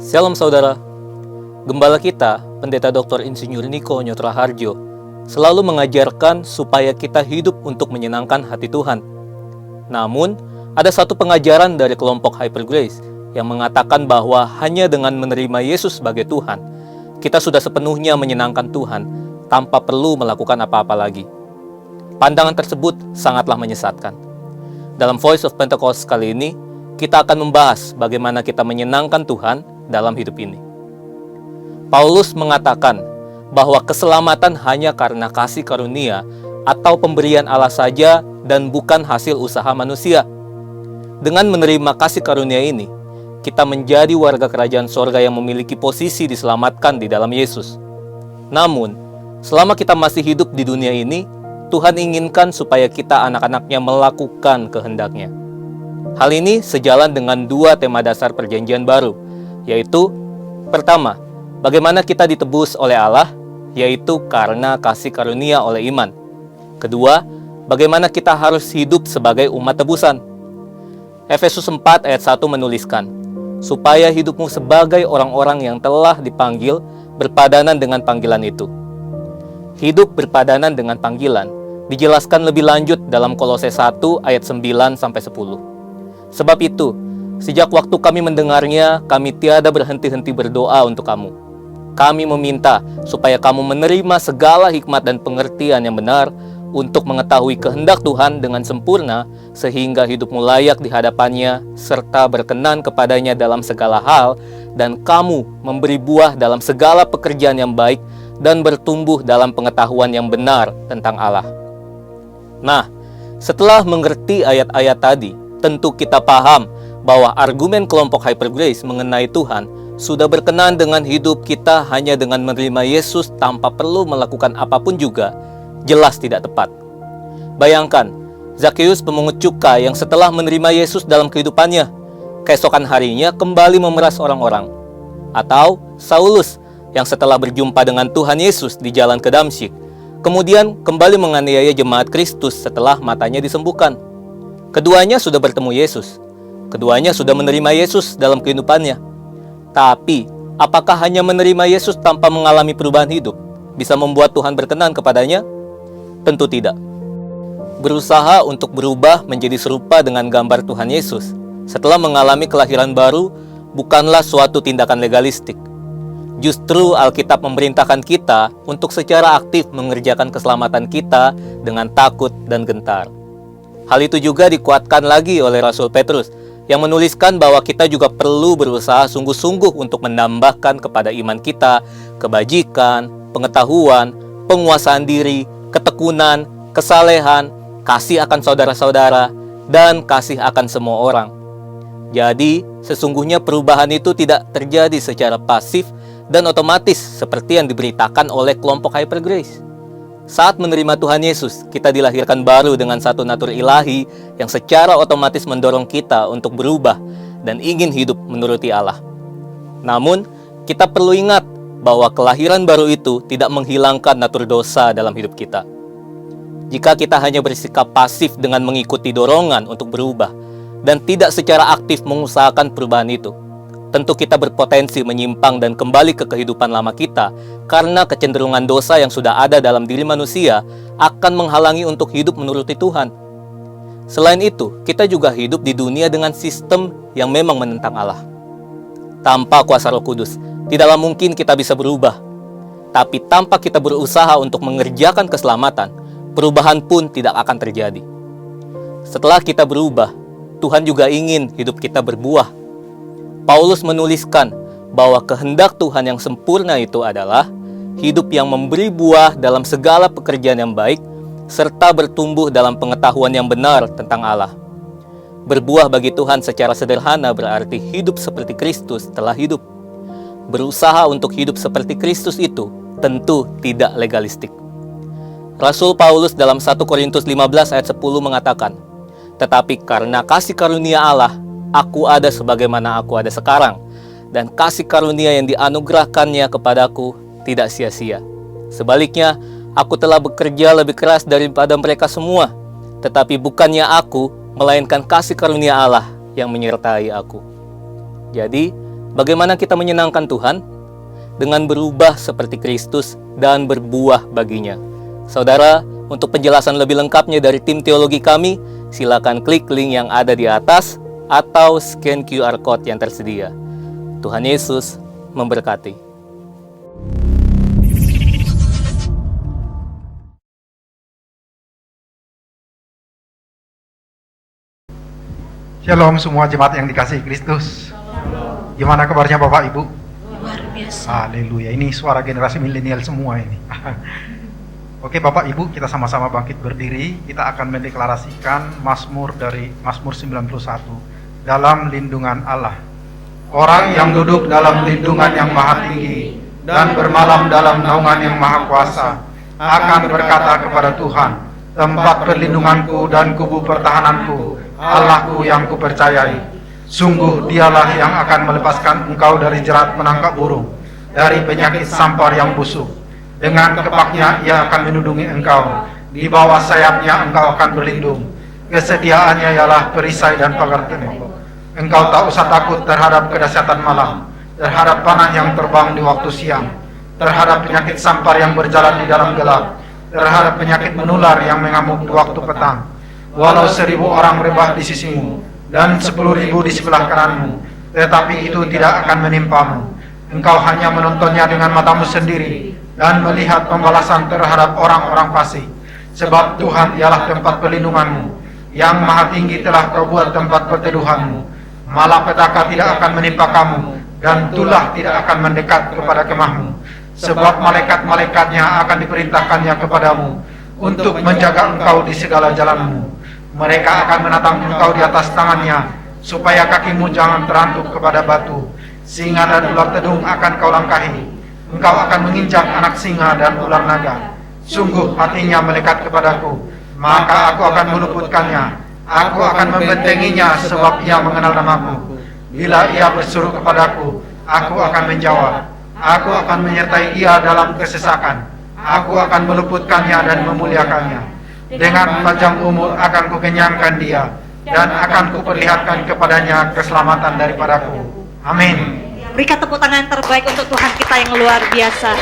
Shalom saudara, Gembala kita, Pendeta Dr. Insinyur Niko Nyotraharjo, selalu mengajarkan supaya kita hidup untuk menyenangkan hati Tuhan. Namun, ada satu pengajaran dari kelompok Hyper Grace yang mengatakan bahwa hanya dengan menerima Yesus sebagai Tuhan, kita sudah sepenuhnya menyenangkan Tuhan tanpa perlu melakukan apa-apa lagi. Pandangan tersebut sangatlah menyesatkan. Dalam Voice of Pentecost kali ini, kita akan membahas bagaimana kita menyenangkan Tuhan dalam hidup ini. Paulus mengatakan bahwa keselamatan hanya karena kasih karunia atau pemberian Allah saja dan bukan hasil usaha manusia. Dengan menerima kasih karunia ini, kita menjadi warga kerajaan sorga yang memiliki posisi diselamatkan di dalam Yesus. Namun, selama kita masih hidup di dunia ini, Tuhan inginkan supaya kita anak-anaknya melakukan kehendaknya. Hal ini sejalan dengan dua tema dasar perjanjian baru, yaitu pertama, bagaimana kita ditebus oleh Allah, yaitu karena kasih karunia oleh iman. Kedua, bagaimana kita harus hidup sebagai umat tebusan. Efesus 4 ayat 1 menuliskan, supaya hidupmu sebagai orang-orang yang telah dipanggil berpadanan dengan panggilan itu. Hidup berpadanan dengan panggilan dijelaskan lebih lanjut dalam Kolose 1 ayat 9-10. Sebab itu, sejak waktu kami mendengarnya, kami tiada berhenti-henti berdoa untuk kamu. Kami meminta supaya kamu menerima segala hikmat dan pengertian yang benar untuk mengetahui kehendak Tuhan dengan sempurna, sehingga hidupmu layak di hadapannya, serta berkenan kepadanya dalam segala hal, dan kamu memberi buah dalam segala pekerjaan yang baik, dan bertumbuh dalam pengetahuan yang benar tentang Allah. Nah, setelah mengerti ayat-ayat tadi, tentu kita paham bahwa argumen kelompok Hyper Grace mengenai Tuhan sudah berkenan dengan hidup kita hanya dengan menerima Yesus tanpa perlu melakukan apapun juga, jelas tidak tepat. Bayangkan, Zakheus pemungut cukai yang setelah menerima Yesus dalam kehidupannya, keesokan harinya kembali memeras orang-orang. Atau Saulus yang setelah berjumpa dengan Tuhan Yesus di jalan ke Damsyik, kemudian kembali menganiaya jemaat Kristus setelah matanya disembuhkan. Keduanya sudah bertemu Yesus. Keduanya sudah menerima Yesus dalam kehidupannya. Tapi, apakah hanya menerima Yesus tanpa mengalami perubahan hidup bisa membuat Tuhan berkenan kepadanya? Tentu tidak. Berusaha untuk berubah menjadi serupa dengan gambar Tuhan Yesus setelah mengalami kelahiran baru bukanlah suatu tindakan legalistik. Justru Alkitab memerintahkan kita untuk secara aktif mengerjakan keselamatan kita dengan takut dan gentar. Hal itu juga dikuatkan lagi oleh Rasul Petrus yang menuliskan bahwa kita juga perlu berusaha sungguh-sungguh untuk menambahkan kepada iman kita kebajikan, pengetahuan, penguasaan diri, ketekunan, kesalehan, kasih akan saudara-saudara, dan kasih akan semua orang. Jadi, sesungguhnya perubahan itu tidak terjadi secara pasif dan otomatis seperti yang diberitakan oleh kelompok Hyper Grace. Saat menerima Tuhan Yesus, kita dilahirkan baru dengan satu natur ilahi yang secara otomatis mendorong kita untuk berubah dan ingin hidup menuruti Allah. Namun, kita perlu ingat bahwa kelahiran baru itu tidak menghilangkan natur dosa dalam hidup kita. Jika kita hanya bersikap pasif dengan mengikuti dorongan untuk berubah dan tidak secara aktif mengusahakan perubahan itu, tentu kita berpotensi menyimpang dan kembali ke kehidupan lama kita karena kecenderungan dosa yang sudah ada dalam diri manusia akan menghalangi untuk hidup menuruti Tuhan. Selain itu, kita juga hidup di dunia dengan sistem yang memang menentang Allah. Tanpa kuasa Roh Kudus, tidaklah mungkin kita bisa berubah. Tapi tanpa kita berusaha untuk mengerjakan keselamatan, perubahan pun tidak akan terjadi. Setelah kita berubah, Tuhan juga ingin hidup kita berbuah. Paulus menuliskan bahwa kehendak Tuhan yang sempurna itu adalah hidup yang memberi buah dalam segala pekerjaan yang baik, serta bertumbuh dalam pengetahuan yang benar tentang Allah. Berbuah bagi Tuhan secara sederhana berarti hidup seperti Kristus telah hidup. Berusaha untuk hidup seperti Kristus itu tentu tidak legalistik. Rasul Paulus dalam 1 Korintus 15 ayat 10 mengatakan, "Tetapi karena kasih karunia Allah, aku ada sebagaimana aku ada sekarang, dan kasih karunia yang dianugerahkannya kepadaku tidak sia-sia. Sebaliknya, aku telah bekerja lebih keras daripada mereka semua, tetapi bukannya aku, melainkan kasih karunia Allah yang menyertai aku." Jadi, Bagaimana kita menyenangkan Tuhan? Dengan berubah seperti Kristus dan berbuah baginya. Saudara, untuk penjelasan lebih lengkapnya dari tim teologi kami, silakan klik link yang ada di atas atau scan QR Code yang tersedia. Tuhan Yesus memberkati. Shalom semua jemaat yang dikasihi Kristus. Gimana kabarnya Bapak Ibu? Luar biasa. Haleluya, ini suara generasi milenial semua ini. Oke Bapak Ibu, kita sama-sama bangkit berdiri. Kita akan mendeklarasikan Mazmur dari Mazmur 91. Dalam lindungan Allah. Orang yang duduk dalam lindungan yang maha tinggi dan bermalam dalam naungan yang maha kuasa akan berkata kepada Tuhan, tempat perlindunganku dan kubu pertahananku, Allahku yang kupercayai. Sungguh dialah yang akan melepaskan engkau dari jerat penangkap burung, dari penyakit sampar yang busuk. Dengan kepaknya ia akan melindungi engkau, di bawah sayapnya engkau akan berlindung. Kesediaannya ialah perisai dan pagar tembok. Engkau tak usah takut terhadap kedahsyatan malam, terhadap panah yang terbang di waktu siang, terhadap penyakit sampar yang berjalan di dalam gelap, terhadap penyakit menular yang mengamuk di waktu petang. Walau 1000 orang rebah di sisimu dan 10.000 di sebelah kananmu, tetapi itu tidak akan menimpamu. Engkau hanya menontonnya dengan matamu sendiri dan melihat pembalasan terhadap orang-orang fasik. Sebab Tuhan ialah tempat perlindunganmu, yang maha tinggi telah kau buat tempat perteduhanmu. Malapetaka tidak akan menimpa kamu, dan tulah tidak akan mendekat kepada kemahmu. Sebab malaikat-malaikatnya akan diperintahkannya kepadamu untuk menjaga engkau di segala jalanmu. Mereka akan menatang engkau di atas tangannya, supaya kakimu jangan terantuk kepada batu. Singa dan ular tedung akan kau langkahi. Engkau akan menginjak anak singa dan ular naga. Sungguh hatinya melekat kepadaku, maka aku akan meluputkannya. Aku akan membentenginya sebab ia mengenal namaku. Bila ia berseru kepadaku, aku akan menjawab. Aku akan menyertai ia dalam kesesakan. Aku akan meluputkannya dan memuliakannya. Dengan panjang umur akan kukenyangkan dia, dan akan kuperlihatkan kepadanya keselamatan daripadaku. Amin. Berikan tepuk tangan yang terbaik untuk Tuhan kita yang luar biasa.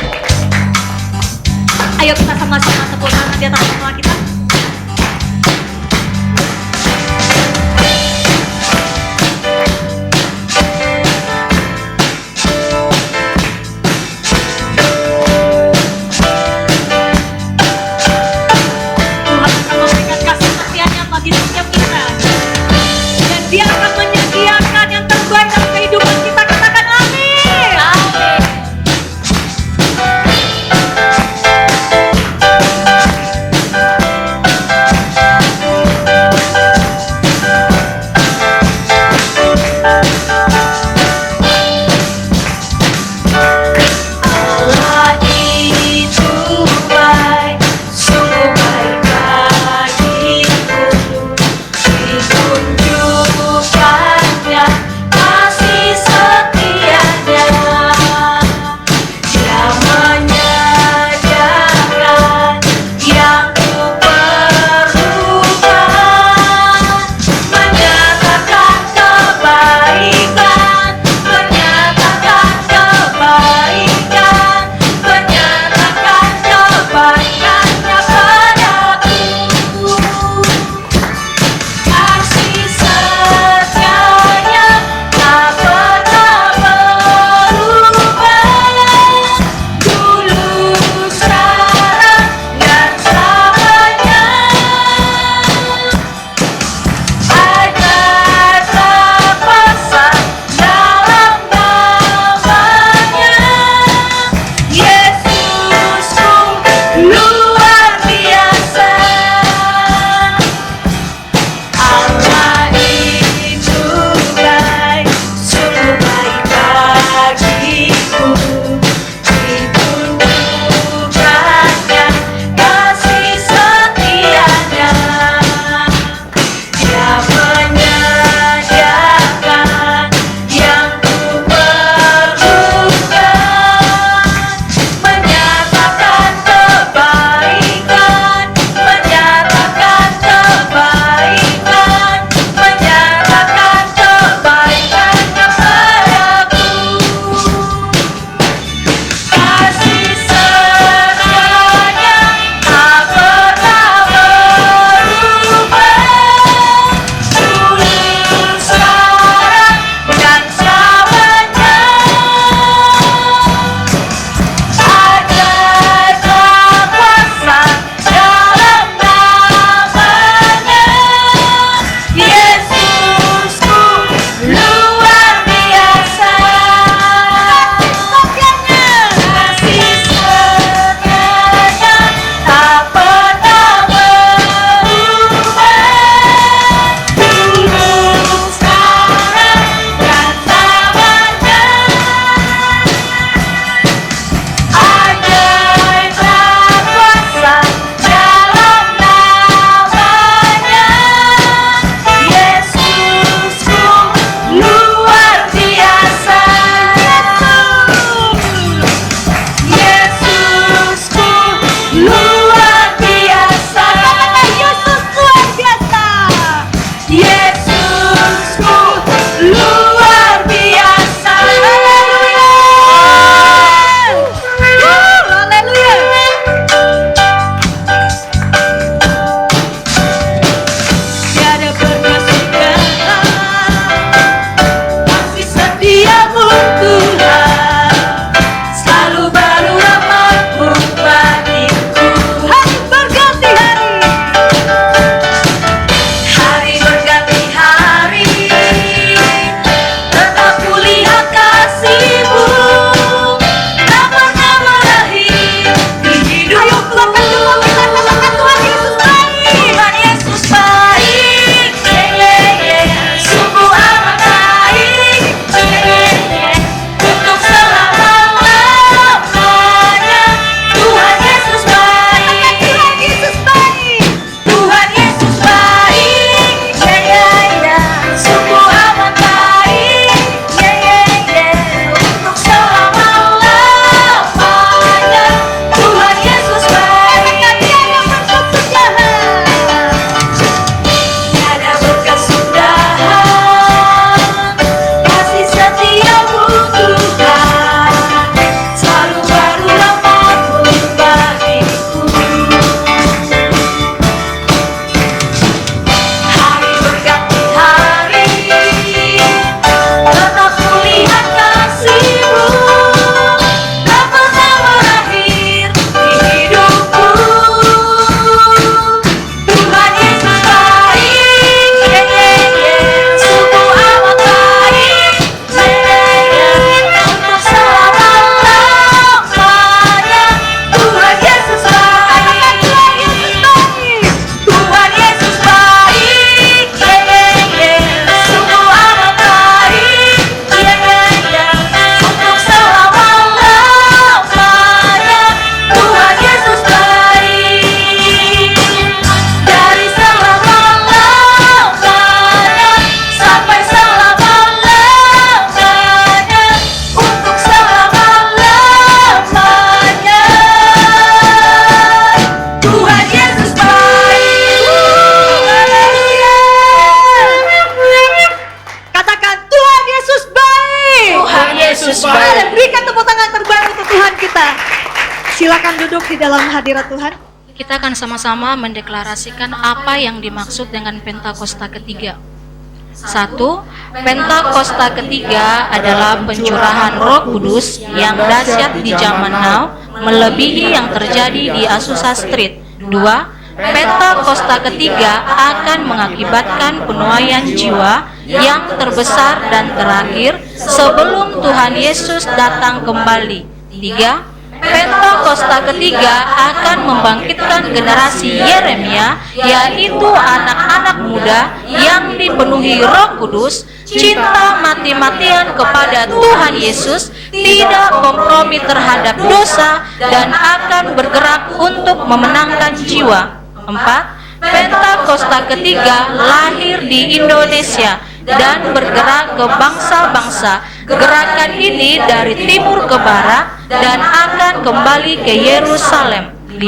Ayo kita sama-sama tepuk tangan di atas kepala kita. Dia akan menyediakan yang terbaik dalam kehidupan kita. Katakan amin. Amin. Yesus Dan baik. berikan tepuk tangan terbaik untuk Tuhan kita. Silakan duduk di dalam hadirat Tuhan. Kita akan sama-sama mendeklarasikan apa yang dimaksud dengan Pentakosta ketiga. 1. Pentakosta ketiga adalah pencurahan Roh Kudus yang dahsyat di zaman now, melebihi yang terjadi di Azusa Street. 2. Pentakosta ketiga akan mengakibatkan penuaian jiwa yang terbesar dan terakhir sebelum Tuhan Yesus datang kembali. 3. Pentakosta ketiga akan membangkitkan generasi Yeremia, yaitu anak-anak muda yang dipenuhi Roh Kudus, cinta mati-matian kepada Tuhan Yesus, tidak kompromi terhadap dosa, dan akan bergerak untuk memenangkan jiwa. 4. Pentakosta ketiga lahir di Indonesia dan bergerak ke bangsa-bangsa. Gerakan ini dari timur ke barat dan akan kembali ke Yerusalem. 5.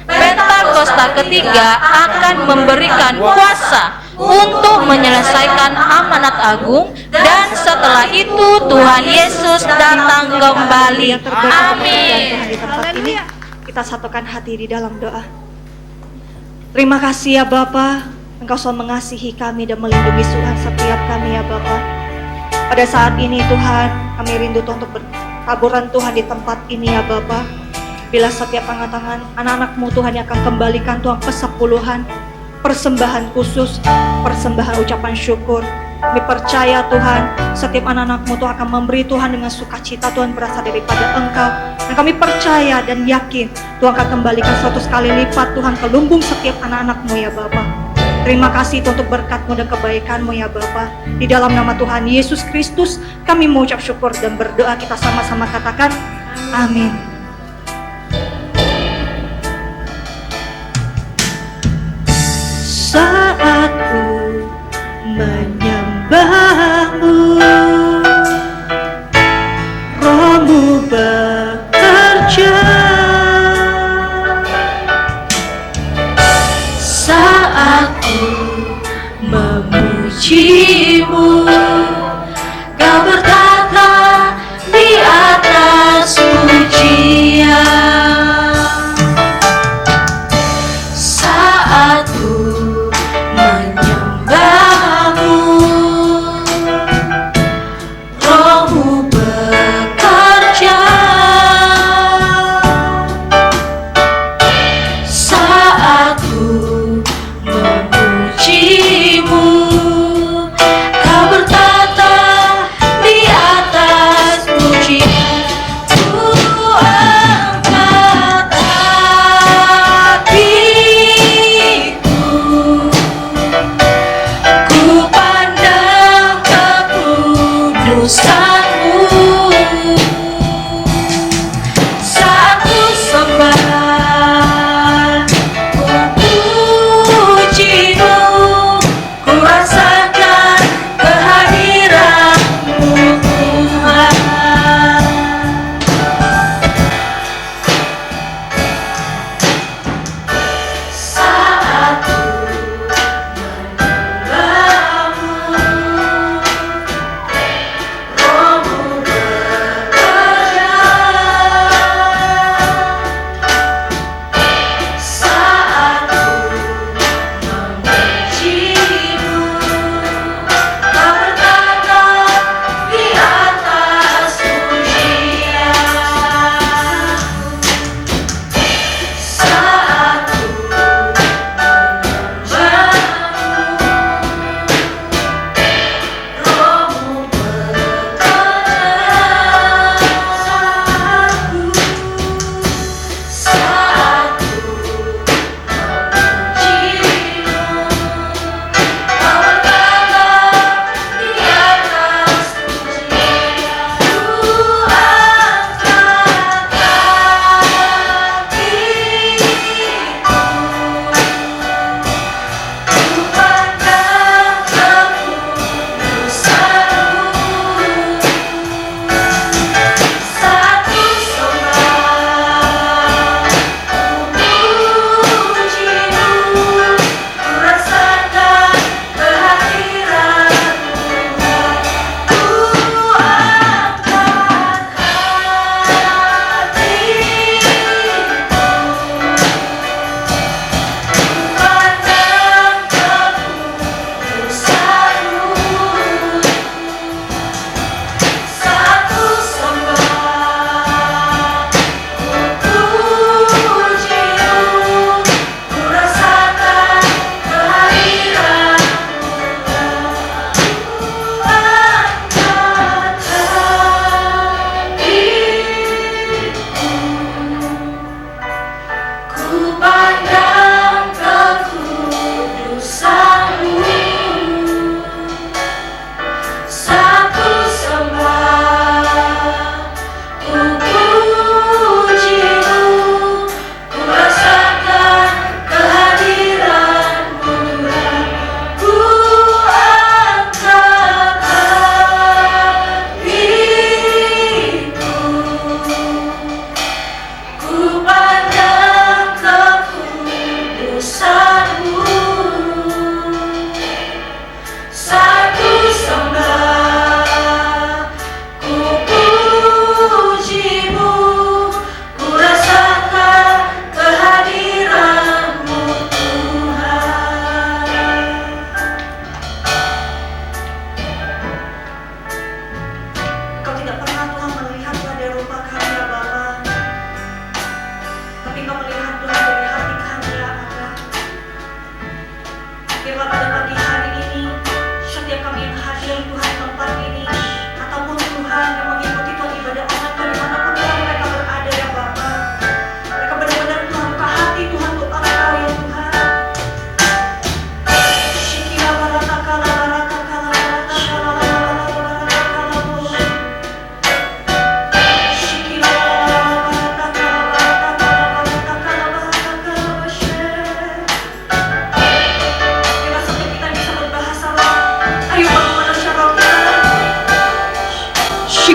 Pentakosta ketiga akan memberikan kuasa untuk menyelesaikan amanat agung, dan setelah itu Tuhan Yesus datang kembali. Amin. Di tempat ini kita satukan hati di dalam doa. Terima kasih ya Bapa, Engkau selalu mengasihi kami dan melindungi Tuhan setiap kami ya Bapa. Pada saat ini Tuhan, kami rindu untuk bertaburan Tuhan di tempat ini ya Bapa. Bila setiap angkat tangan anak-anak-Mu Tuhan yang akan kembalikan Tuhan persepuluhan, persembahan khusus, persembahan ucapan syukur. Kami percaya Tuhan, setiap anak-anak-Mu Tuhan akan memberi Tuhan dengan sukacita Tuhan berasal daripada Engkau. Dan kami percaya dan yakin Tuhan akan kembalikan 100 kali lipat Tuhan ke lumbung setiap anak-anak-Mu ya Bapa. Terima kasih untuk berkat-Mu dan kebaikan-Mu ya Bapa. Di dalam nama Tuhan Yesus Kristus kami mengucap syukur dan berdoa, kita sama-sama katakan amin. Saat ku menyembah-Mu, Roh-Mu bekerja. Saat ku memuji-Mu, Kau bertata di atas pujian. Saat ku menyembah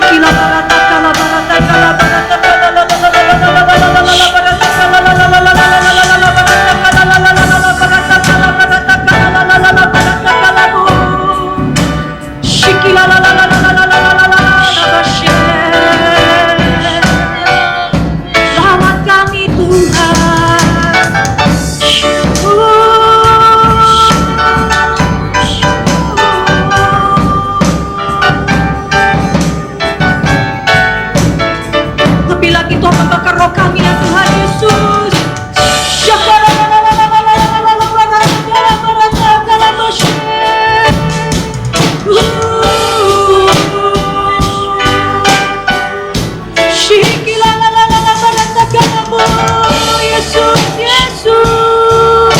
Selamat kami Tuhan. Lebih lagi Tuhan membakar roh kami ya Tuhan Yesus. Yesus, Yesus.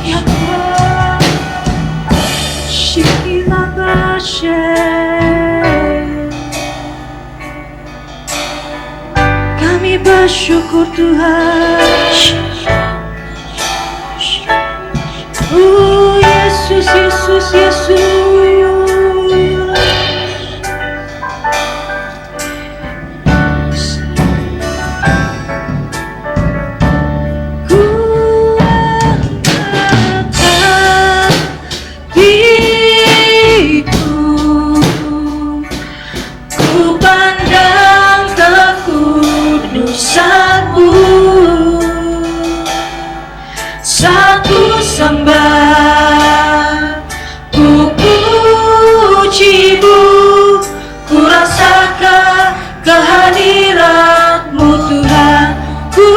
Ya Tuhan, Shikila kami bersyukur Tuhan. Oh Yesus, Yesus, Yesus. Ku angkat hatiku, ku pandang kekudusan-Mu, satu sembah, ku puji-Mu, ku rasakan kehadiran-Mu Tuhan. Ku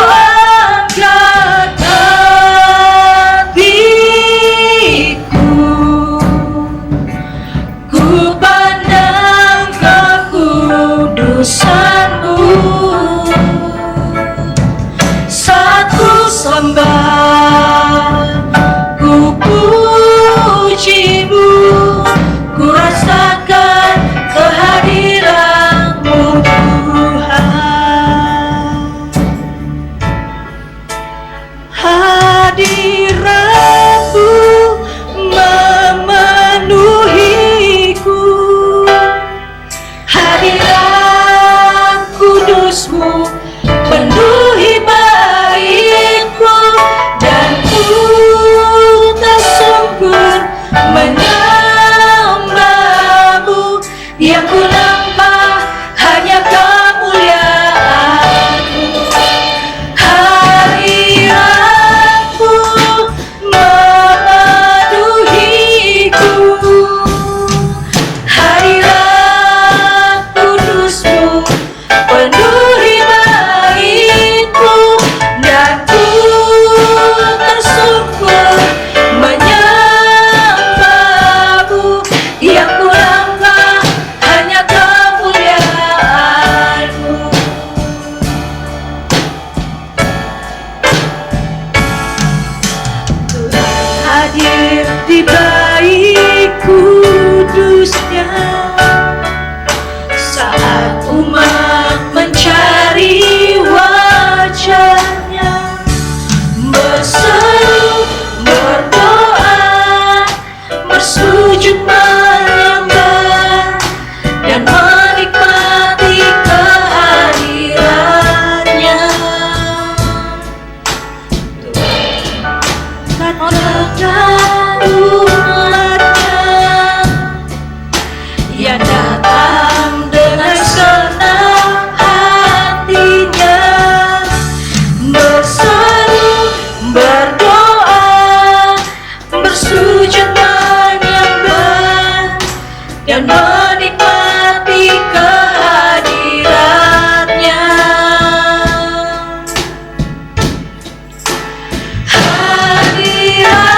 angkat hatiku, ku pandang kekudusan-Mu, satu sembah, ku puji-Mu, ku rasakan kehadiran-Mu Tuhan. Hadirat-Mu memenuhiku, hadirat kudus-Mu penuhi baitku, dan ku tersungkur menyembah-Mu. Yang ku nampak hanya kemuliaan-Mu. Hadirat-Mu memenuhiku, hadirat kudus-Mu penuhi baitku, dan ku tersungkur menyembah-Mu. Yang ku nampak hanya kemuliaan-Mu. Tuhan hadir di bait kudusnya, saat umat mencari wajah-Nya, berseru, berdoa, bersujud menyembah, dan menikmati kehadiran-Nya. Katakan umat-Nya yang datang dengan senang hatinya, berseru, berdoa, bersujud menyembah, dan menikmati kehadiran-Nya. Hadirat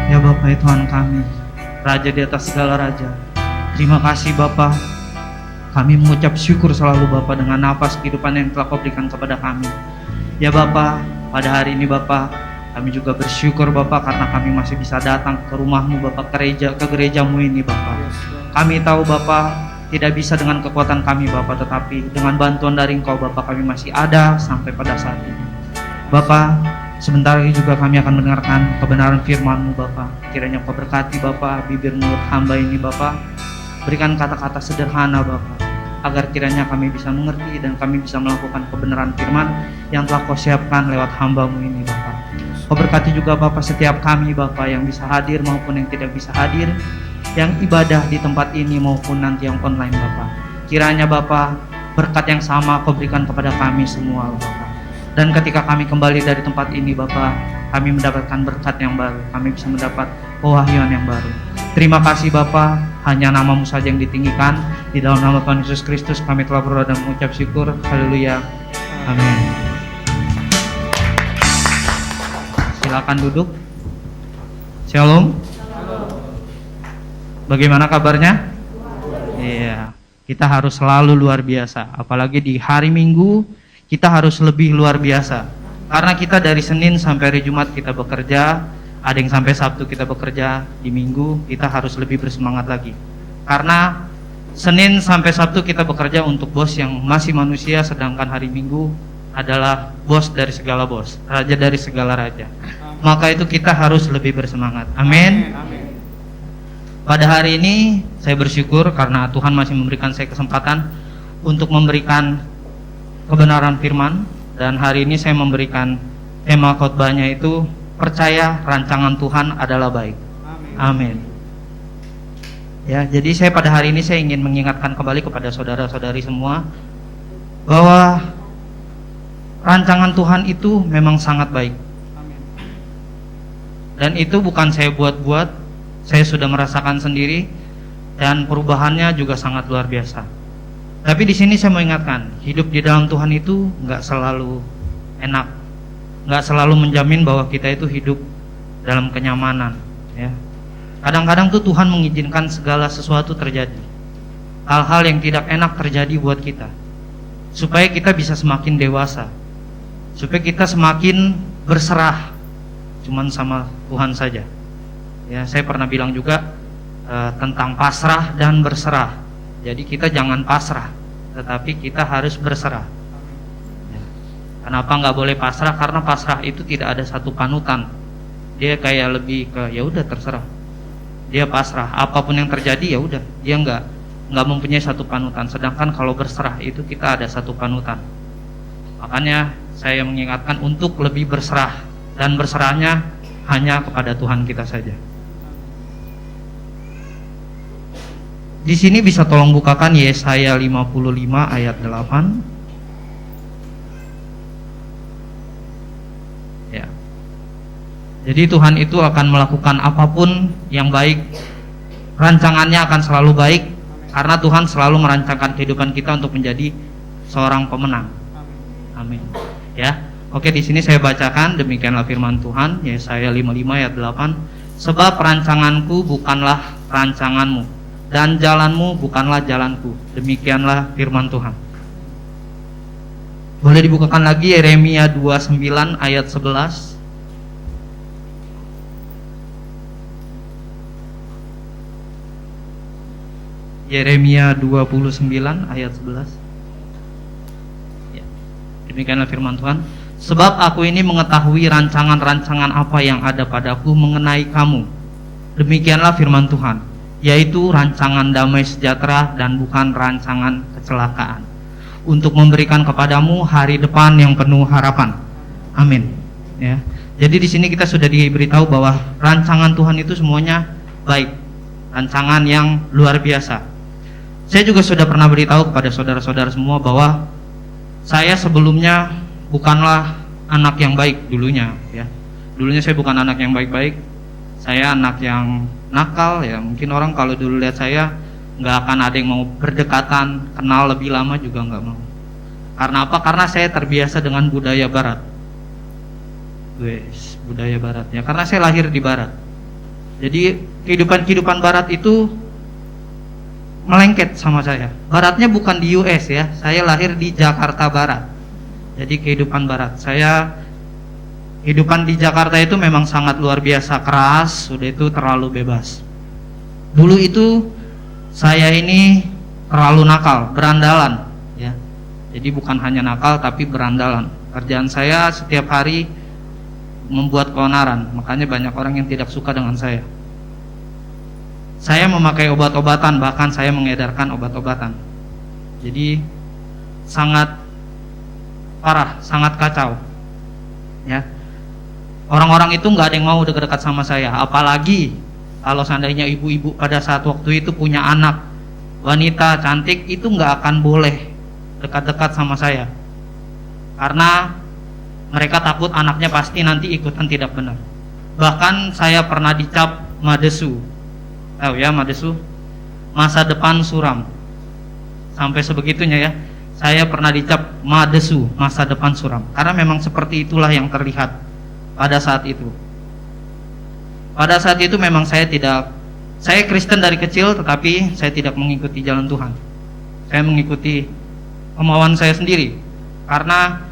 Ya Bapa, Tuhan kami, Raja di atas segala raja, terima kasih Bapa. Kami mengucap syukur selalu Bapa dengan nafas kehidupan yang telah Kau berikan kepada kami. Ya Bapa, pada hari ini Bapa, kami juga bersyukur Bapa karena kami masih bisa datang ke rumah-Mu Bapa, ke gereja-Mu ini Bapa. Kami tahu Bapa tidak bisa dengan kekuatan kami Bapa, tetapi dengan bantuan dari Engkau Bapa kami masih ada sampai pada saat ini. Bapa, sebentar lagi juga kami akan mendengarkan kebenaran firman-Mu Bapa. Kiranya Kau berkati Bapa bibir mulut hamba ini Bapa. Berikan kata-kata sederhana Bapa, agar kiranya kami bisa mengerti dan kami bisa melakukan kebenaran firman yang telah Kau siapkan lewat hamba-Mu ini Bapa. Kau berkati juga Bapa setiap kami Bapa yang bisa hadir maupun yang tidak bisa hadir, yang ibadah di tempat ini maupun nanti yang online Bapa. Kiranya Bapa berkat yang sama Kau berikan kepada kami semua Bapa. Dan ketika kami kembali dari tempat ini Bapa, kami mendapatkan berkat yang baru, kami bisa mendapat pewahyuan yang baru. Terima kasih Bapa, hanya nama-Mu saja yang ditinggikan. Di dalam nama Tuhan Yesus Kristus kami telah berdoa dan mengucap syukur. Haleluya. Amin. Silakan duduk. Shalom. Bagaimana kabarnya? Iya, kita harus selalu luar biasa. Apalagi di hari Minggu, kita harus lebih luar biasa. Karena kita dari Senin sampai hari Jumat kita bekerja, ada yang sampai Sabtu kita bekerja, di Minggu kita harus lebih bersemangat lagi. Karena Senin sampai Sabtu kita bekerja untuk bos yang masih manusia, sedangkan hari Minggu adalah bos dari segala bos, raja dari segala raja. Maka itu kita harus lebih bersemangat. Amin. Pada hari ini saya bersyukur karena Tuhan masih memberikan saya kesempatan untuk memberikan kebenaran firman, dan hari ini saya memberikan tema khotbahnya itu percaya rancangan Tuhan adalah baik. Amin. Ya, jadi saya pada hari ini saya ingin mengingatkan kembali kepada saudara-saudari semua bahwa rancangan Tuhan itu memang sangat baik. Dan itu bukan saya buat-buat, saya sudah merasakan sendiri dan perubahannya juga sangat luar biasa. Tapi di sini saya mau ingatkan, hidup di dalam Tuhan itu nggak selalu enak, nggak selalu menjamin bahwa kita itu hidup dalam kenyamanan. Ya, kadang-kadang tuh Tuhan mengizinkan segala sesuatu terjadi, hal-hal yang tidak enak terjadi buat kita, supaya kita bisa semakin dewasa, supaya kita semakin berserah, cuman sama Tuhan saja. Ya, saya pernah bilang juga tentang pasrah dan berserah. Jadi kita jangan pasrah, tetapi kita harus berserah. Ya. Kenapa nggak boleh pasrah? Karena pasrah itu tidak ada satu panutan. Dia kayak lebih ke ya udah terserah. Dia pasrah, apapun yang terjadi ya udah. Dia nggak mempunyai satu panutan. Sedangkan kalau berserah itu kita ada satu panutan. Makanya saya mengingatkan untuk lebih berserah, dan berserahnya hanya kepada Tuhan kita saja. Di sini bisa tolong bukakan Yesaya 55 ayat 8. Ya. Jadi Tuhan itu akan melakukan apapun yang baik. Rancangannya akan selalu baik karena Tuhan selalu merancangkan kehidupan kita untuk menjadi seorang pemenang. Amin. Ya. Oke, di sini saya bacakan demikianlah firman Tuhan Yesaya 55 ayat 8. Sebab rancanganku bukanlah rancanganmu, dan jalanmu bukanlah jalanku. Demikianlah firman Tuhan. Boleh dibukakan lagi Yeremia 29 ayat 11. Yeremia 29 ayat 11. Ya. Demikianlah firman Tuhan. Sebab aku ini mengetahui rancangan-rancangan apa yang ada padaku mengenai kamu. Demikianlah firman Tuhan, yaitu rancangan damai sejahtera dan bukan rancangan kecelakaan, untuk memberikan kepadamu hari depan yang penuh harapan. Amin. Ya. Jadi di sini kita sudah diberitahu bahwa rancangan Tuhan itu semuanya baik, rancangan yang luar biasa. Saya juga sudah pernah beritahu kepada saudara-saudara semua bahwa saya sebelumnya bukanlah anak yang baik dulunya, ya. Dulunya saya bukan anak yang baik-baik, saya anak yang nakal, ya. Mungkin orang kalau dulu lihat saya nggak akan ada yang mau berdekatan, kenal lebih lama juga nggak mau. Karena apa? Karena saya terbiasa dengan budaya Barat. Budaya Barat, ya. Karena saya lahir di Barat. Jadi kehidupan Barat itu melengket sama saya. Baratnya bukan di US, ya. Saya lahir di Jakarta Barat. Jadi kehidupan Barat. Kehidupan di Jakarta itu memang sangat luar biasa keras, sudah itu terlalu bebas. Dulu itu saya ini terlalu nakal, berandalan, ya. Jadi bukan hanya nakal tapi berandalan. Kerjaan saya setiap hari membuat keonaran, makanya banyak orang yang tidak suka dengan saya. Saya memakai obat-obatan, bahkan saya mengedarkan obat-obatan. Jadi sangat parah, sangat kacau, ya. Orang-orang itu nggak ada yang mau dekat-dekat sama saya, apalagi kalau seandainya ibu-ibu pada saat waktu itu punya anak wanita cantik, itu nggak akan boleh dekat-dekat sama saya, karena mereka takut anaknya pasti nanti ikutan tidak benar. Bahkan saya pernah dicap madesu. Tahu ya madesu? Masa depan suram. Sampai sebegitunya, ya. Saya pernah dicap madesu, masa depan suram. Karena memang seperti itulah yang terlihat pada saat itu. Pada saat itu memang saya Kristen dari kecil, tetapi saya tidak mengikuti jalan Tuhan. Saya mengikuti kemauan saya sendiri. Karena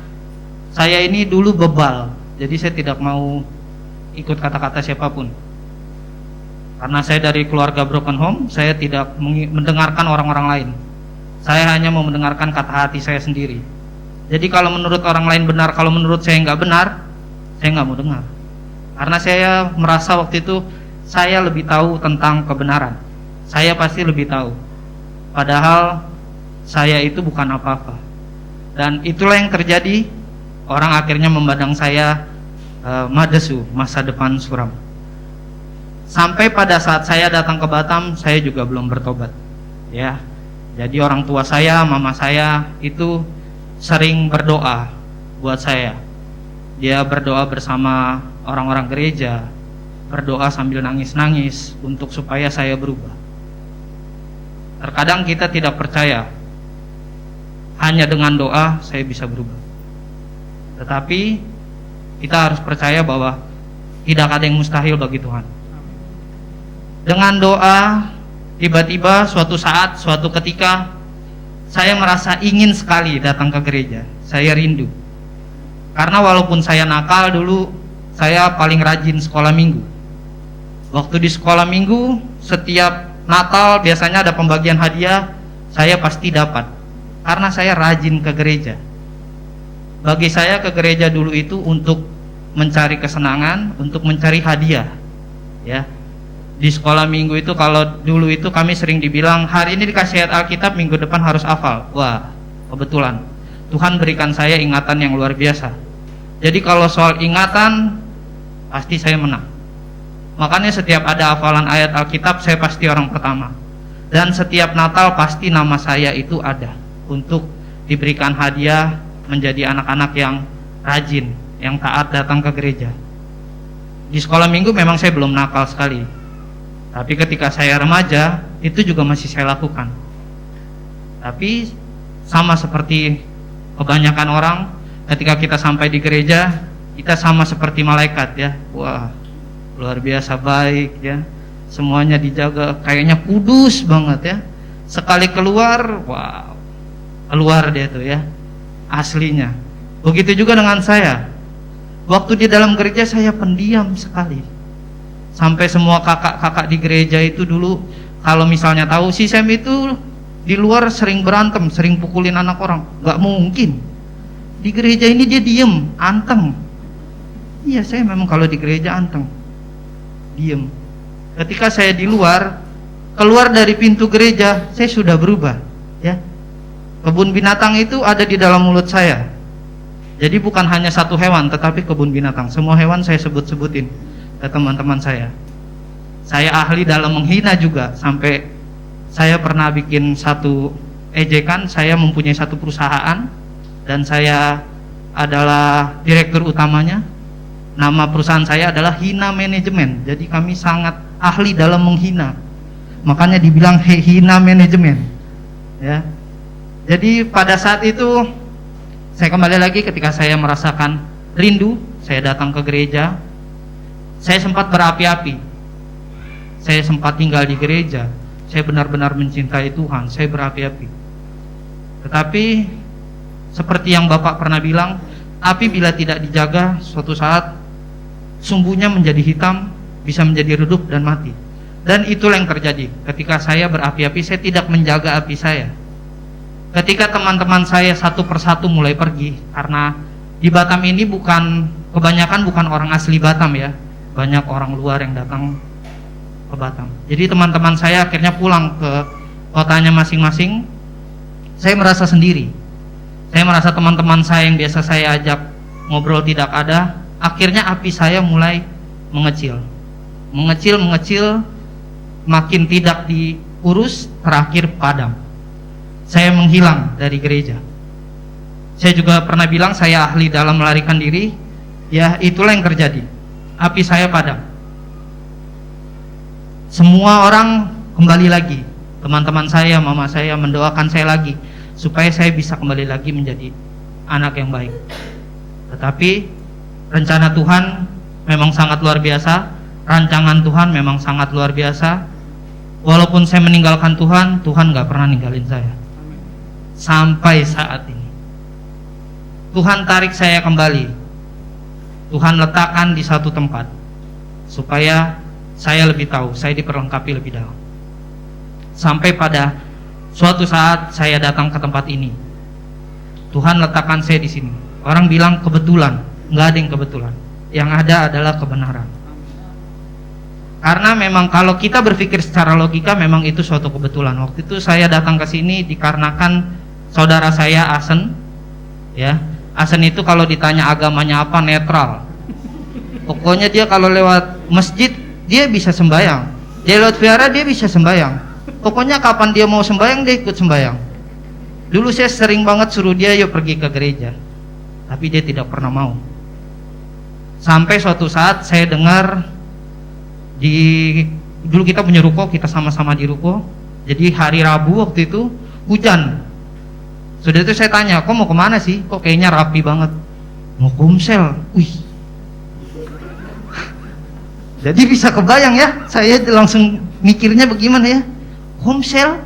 saya ini dulu bebal, jadi saya tidak mau ikut kata-kata siapapun. Karena saya dari keluarga broken home, saya tidak mendengarkan orang-orang lain. Saya hanya mau mendengarkan kata hati saya sendiri. Jadi kalau menurut orang lain benar, kalau menurut saya nggak benar, saya nggak mau dengar. Karena saya merasa waktu itu saya lebih tahu tentang kebenaran. Saya pasti lebih tahu. Padahal saya itu bukan apa-apa. Dan itulah yang terjadi. Orang akhirnya memandang saya madesu, masa depan suram. Sampai pada saat saya datang ke Batam, saya juga belum bertobat, ya. Jadi orang tua saya, mama saya itu sering berdoa buat saya. Dia berdoa bersama orang-orang gereja, berdoa sambil nangis-nangis untuk supaya saya berubah. Terkadang kita tidak percaya hanya dengan doa saya bisa berubah. Tetapi kita harus percaya bahwa tidak ada yang mustahil bagi Tuhan. Dengan doa, tiba-tiba suatu saat, suatu ketika, saya merasa ingin sekali datang ke gereja. Saya rindu. Karena walaupun saya nakal dulu, saya paling rajin sekolah minggu. Waktu di sekolah minggu, setiap Natal biasanya ada pembagian hadiah, saya pasti dapat. Karena saya rajin ke gereja. Bagi saya ke gereja dulu itu untuk mencari kesenangan, untuk mencari hadiah, ya. Di sekolah minggu itu kalau dulu itu kami sering dibilang hari ini dikasih ayat Alkitab, minggu depan harus hafal. Wah, kebetulan Tuhan berikan saya ingatan yang luar biasa. Jadi kalau soal ingatan pasti saya menang. Makanya setiap ada hafalan ayat Alkitab saya pasti orang pertama. Dan setiap Natal pasti nama saya itu ada untuk diberikan hadiah, menjadi anak-anak yang rajin, yang taat datang ke gereja. Di sekolah minggu memang saya belum nakal sekali. Tapi ketika saya remaja, itu juga masih saya lakukan. Tapi sama seperti kebanyakan orang, ketika kita sampai di gereja, kita sama seperti malaikat, ya. Wah, luar biasa baik, ya. Semuanya dijaga, kayaknya kudus banget, ya. Sekali keluar, wow, keluar dia tuh, ya, aslinya. Begitu juga dengan saya. Waktu di dalam gereja saya pendiam sekali. Sampai semua kakak-kakak di gereja itu dulu kalau misalnya tahu si Sam itu di luar sering berantem, sering pukulin anak orang, nggak mungkin. Di gereja ini dia diem, anteng. Iya, saya memang kalau di gereja anteng, diem. Ketika saya di luar, keluar dari pintu gereja, saya sudah berubah, ya. Kebun binatang itu ada di dalam mulut saya. Jadi bukan hanya satu hewan, tetapi kebun binatang. Semua hewan saya sebut-sebutin ke teman-teman saya. Saya ahli dalam menghina juga, sampai saya pernah bikin satu ejekan. Saya mempunyai satu perusahaan dan saya adalah direktur utamanya. Nama perusahaan saya adalah Hina Manajemen. Jadi kami sangat ahli dalam menghina. Makanya dibilang Hina Manajemen. Ya. Jadi pada saat itu saya kembali lagi ketika saya merasakan rindu, saya datang ke gereja. Saya sempat berapi-api. Saya sempat tinggal di gereja. Saya benar-benar mencintai Tuhan. Saya berapi-api. Tetapi seperti yang Bapak pernah bilang, api bila tidak dijaga, suatu saat sumbunya menjadi hitam, bisa menjadi redup dan mati. Dan itulah yang terjadi. Ketika saya berapi-api, saya tidak menjaga api saya. Ketika teman-teman saya satu persatu mulai pergi, karena di Batam ini kebanyakan bukan orang asli Batam ya, banyak orang luar yang datang ke Batam. Jadi teman-teman saya akhirnya pulang ke kotanya masing-masing. Saya merasa sendiri. Saya merasa teman-teman saya yang biasa saya ajak ngobrol tidak ada. Akhirnya api saya mulai mengecil, makin tidak diurus, terakhir padam. Saya menghilang dari gereja. Saya juga pernah bilang saya ahli dalam melarikan diri. Ya, itulah yang terjadi. Api saya padam. Semua orang kembali lagi. Teman-teman saya, mama saya mendoakan saya lagi supaya saya bisa kembali lagi menjadi anak yang baik. Tetapi rencana Tuhan memang sangat luar biasa. Rancangan Tuhan memang sangat luar biasa. Walaupun saya meninggalkan Tuhan, Tuhan gak pernah ninggalin saya. Sampai saat ini Tuhan tarik saya kembali. Tuhan letakkan di satu tempat supaya saya lebih tahu, saya diperlengkapi lebih dalam. Sampai pada suatu saat saya datang ke tempat ini. Tuhan letakkan saya di sini. Orang bilang kebetulan, nggak ada yang kebetulan. Yang ada adalah kebenaran. Karena memang kalau kita berpikir secara logika, memang itu suatu kebetulan. Waktu itu saya datang ke sini dikarenakan saudara saya Asen, ya. Asen itu kalau ditanya agamanya apa, netral. Pokoknya dia kalau lewat masjid dia bisa sembahyang, dia lewat vihara dia bisa sembahyang. Pokoknya kapan dia mau sembahyang, dia ikut sembahyang. Dulu saya sering banget suruh dia yuk pergi ke gereja, tapi dia tidak pernah mau. Sampai suatu saat saya dengar dulu kita punya ruko, kita sama-sama di ruko. Jadi hari Rabu waktu itu hujan. Sudah itu saya tanya, kok mau kemana sih? Kok kayaknya rapi banget. Mau komsel. Wih. Jadi bisa kebayang ya, saya langsung mikirnya bagaimana ya, komsel?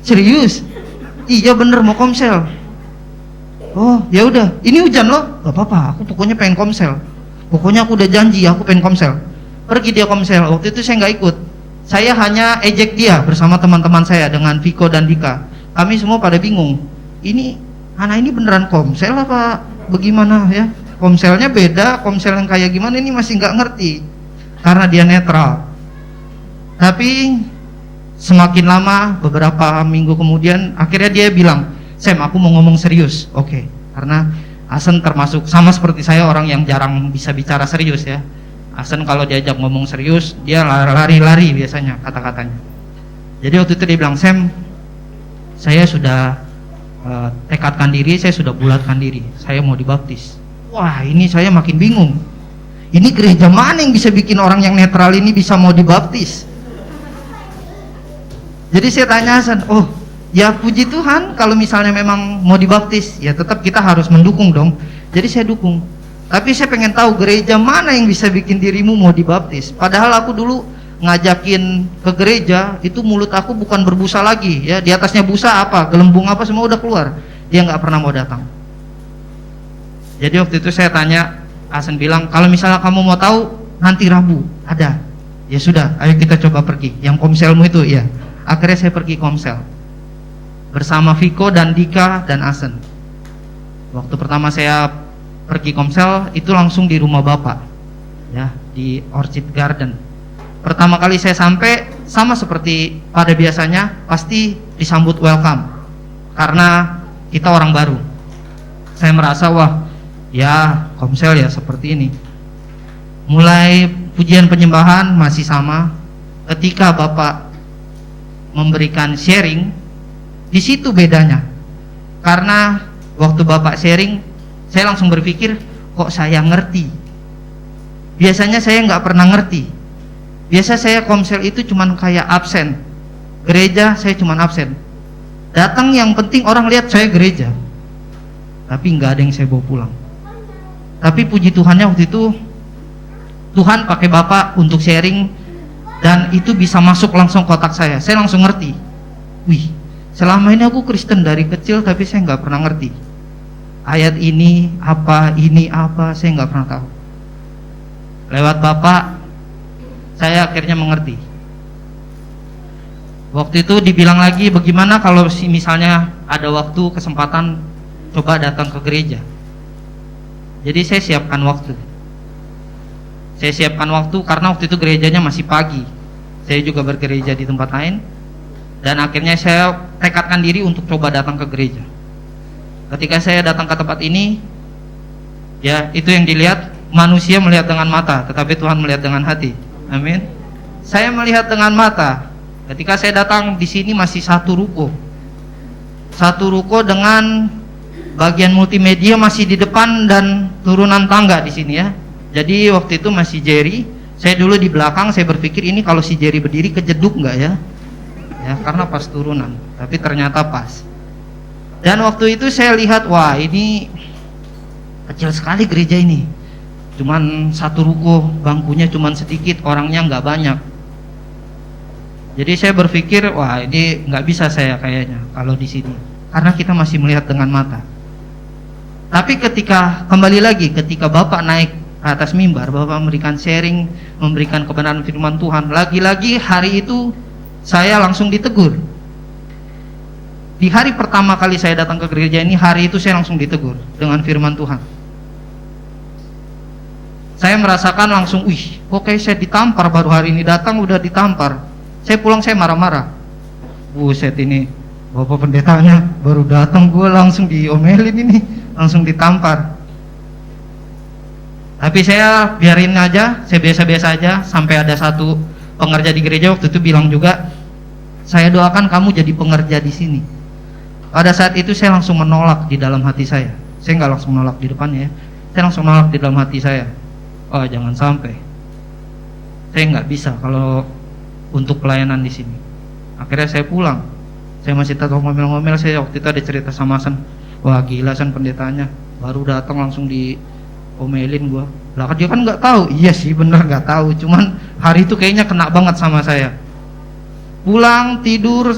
Serius? Iya bener mau komsel. Oh ya udah, ini hujan loh, gak apa-apa, aku pokoknya pengen komsel. Pokoknya aku udah janji, aku pengen komsel. Pergi dia komsel. Waktu itu saya nggak ikut. Saya hanya ejek dia bersama teman-teman saya dengan Viko dan Dika. Kami semua pada bingung. Ini anak ini beneran komsel apa bagaimana ya? Komselnya beda, komsel yang kayak gimana ini masih nggak ngerti karena dia netral. Tapi semakin lama, beberapa minggu kemudian, akhirnya dia bilang, Sam, aku mau ngomong serius. Oke. Karena Asen termasuk sama seperti saya, orang yang jarang bisa bicara serius ya. Asen kalau diajak ngomong serius, dia lari-lari biasanya kata-katanya. Jadi waktu itu dia bilang, Sam, saya sudah tekadkan diri, saya sudah bulatkan diri, saya mau dibaptis. Wah, ini saya makin bingung. Ini gereja mana yang bisa bikin orang yang netral ini bisa mau dibaptis? Jadi saya tanya Hasan, oh ya puji Tuhan kalau misalnya memang mau dibaptis, ya tetap kita harus mendukung dong. Jadi saya dukung. Tapi saya pengen tahu gereja mana yang bisa bikin dirimu mau dibaptis. Padahal aku dulu ngajakin ke gereja, itu mulut aku bukan berbusa lagi ya, di atasnya busa apa, gelembung apa semua udah keluar. Dia nggak pernah mau datang. Jadi waktu itu saya tanya, Hasan bilang, kalau misalnya kamu mau tahu, nanti Rabu ada. Ya sudah, ayo kita coba pergi. Yang komselmu itu, ya. Akhirnya saya pergi komsel bersama Viko dan Dika dan Hasan. Waktu pertama saya pergi komsel itu langsung di rumah bapak, ya, di Orchid Garden. Pertama kali saya sampai, sama seperti pada biasanya, pasti disambut welcome karena kita orang baru. Saya merasa wah, ya komsel ya seperti ini. Mulai pujian penyembahan masih sama. Ketika Bapak memberikan sharing, di situ bedanya. Karena waktu Bapak sharing, saya langsung berpikir, kok saya ngerti. Biasanya saya nggak pernah ngerti. Biasa saya komsel itu cuman kayak absen. Gereja saya cuman absen. Datang yang penting orang lihat saya gereja. Tapi nggak ada yang saya bawa pulang. Tapi puji Tuhannya waktu itu Tuhan pakai Bapak untuk sharing, dan itu bisa masuk langsung ke otak saya. Saya langsung ngerti. Wih, selama ini aku Kristen dari kecil tapi saya nggak pernah ngerti. Ayat ini apa, saya nggak pernah tahu. Lewat Bapak, saya akhirnya mengerti. Waktu itu dibilang lagi, bagaimana kalau misalnya ada waktu, kesempatan, coba datang ke gereja. Jadi saya siapkan waktu. Saya siapkan waktu karena waktu itu gerejanya masih pagi. Saya juga bergereja di tempat lain. Dan akhirnya saya tekadkan diri untuk coba datang ke gereja. Ketika saya datang ke tempat ini, ya itu yang dilihat, manusia melihat dengan mata, tetapi Tuhan melihat dengan hati. Amin. Saya melihat dengan mata. Ketika saya datang di sini masih satu ruko dengan bagian multimedia masih di depan dan turunan tangga di sini ya. Jadi waktu itu masih Jerry, saya dulu di belakang. Saya berpikir ini kalau si Jerry berdiri kejeduk nggak ya? Ya karena pas turunan, tapi ternyata pas. Dan waktu itu saya lihat, wah ini kecil sekali gereja ini. Cuman satu ruko, bangkunya cuman sedikit, orangnya nggak banyak. Jadi saya berpikir, wah ini nggak bisa saya kayaknya kalau di sini, karena kita masih melihat dengan mata. Tapi ketika kembali lagi, ketika Bapak naik ke atas mimbar, Bapak memberikan sharing, memberikan kebenaran firman Tuhan, lagi-lagi hari itu saya langsung ditegur. Di hari pertama kali saya datang ke gereja ini, hari itu saya langsung ditegur dengan firman Tuhan. Saya merasakan langsung, wih, kok kayak saya ditampar, baru hari ini datang udah ditampar. Saya pulang saya marah-marah. Buset ini, Bapak pendetanya baru datang, gue langsung diomelin ini, langsung ditampar. Tapi saya biarin aja, saya biasa-biasa aja. Sampai ada satu pengerja di gereja waktu itu bilang juga, saya doakan kamu jadi pengerja di sini. Pada saat itu saya langsung menolak di dalam hati saya. Saya nggak langsung menolak di depannya ya. Saya langsung menolak di dalam hati saya. Oh jangan sampai. Saya nggak bisa kalau untuk pelayanan di sini. Akhirnya saya pulang. Saya masih tetap ngomel-ngomel. Saya waktu itu ada cerita sama San. Wah gila San pendetanya. Baru datang langsung diomelin gua. Lah dia kan nggak tahu. Iya sih bener nggak tahu. Cuman hari itu kayaknya kena banget sama saya. Pulang tidur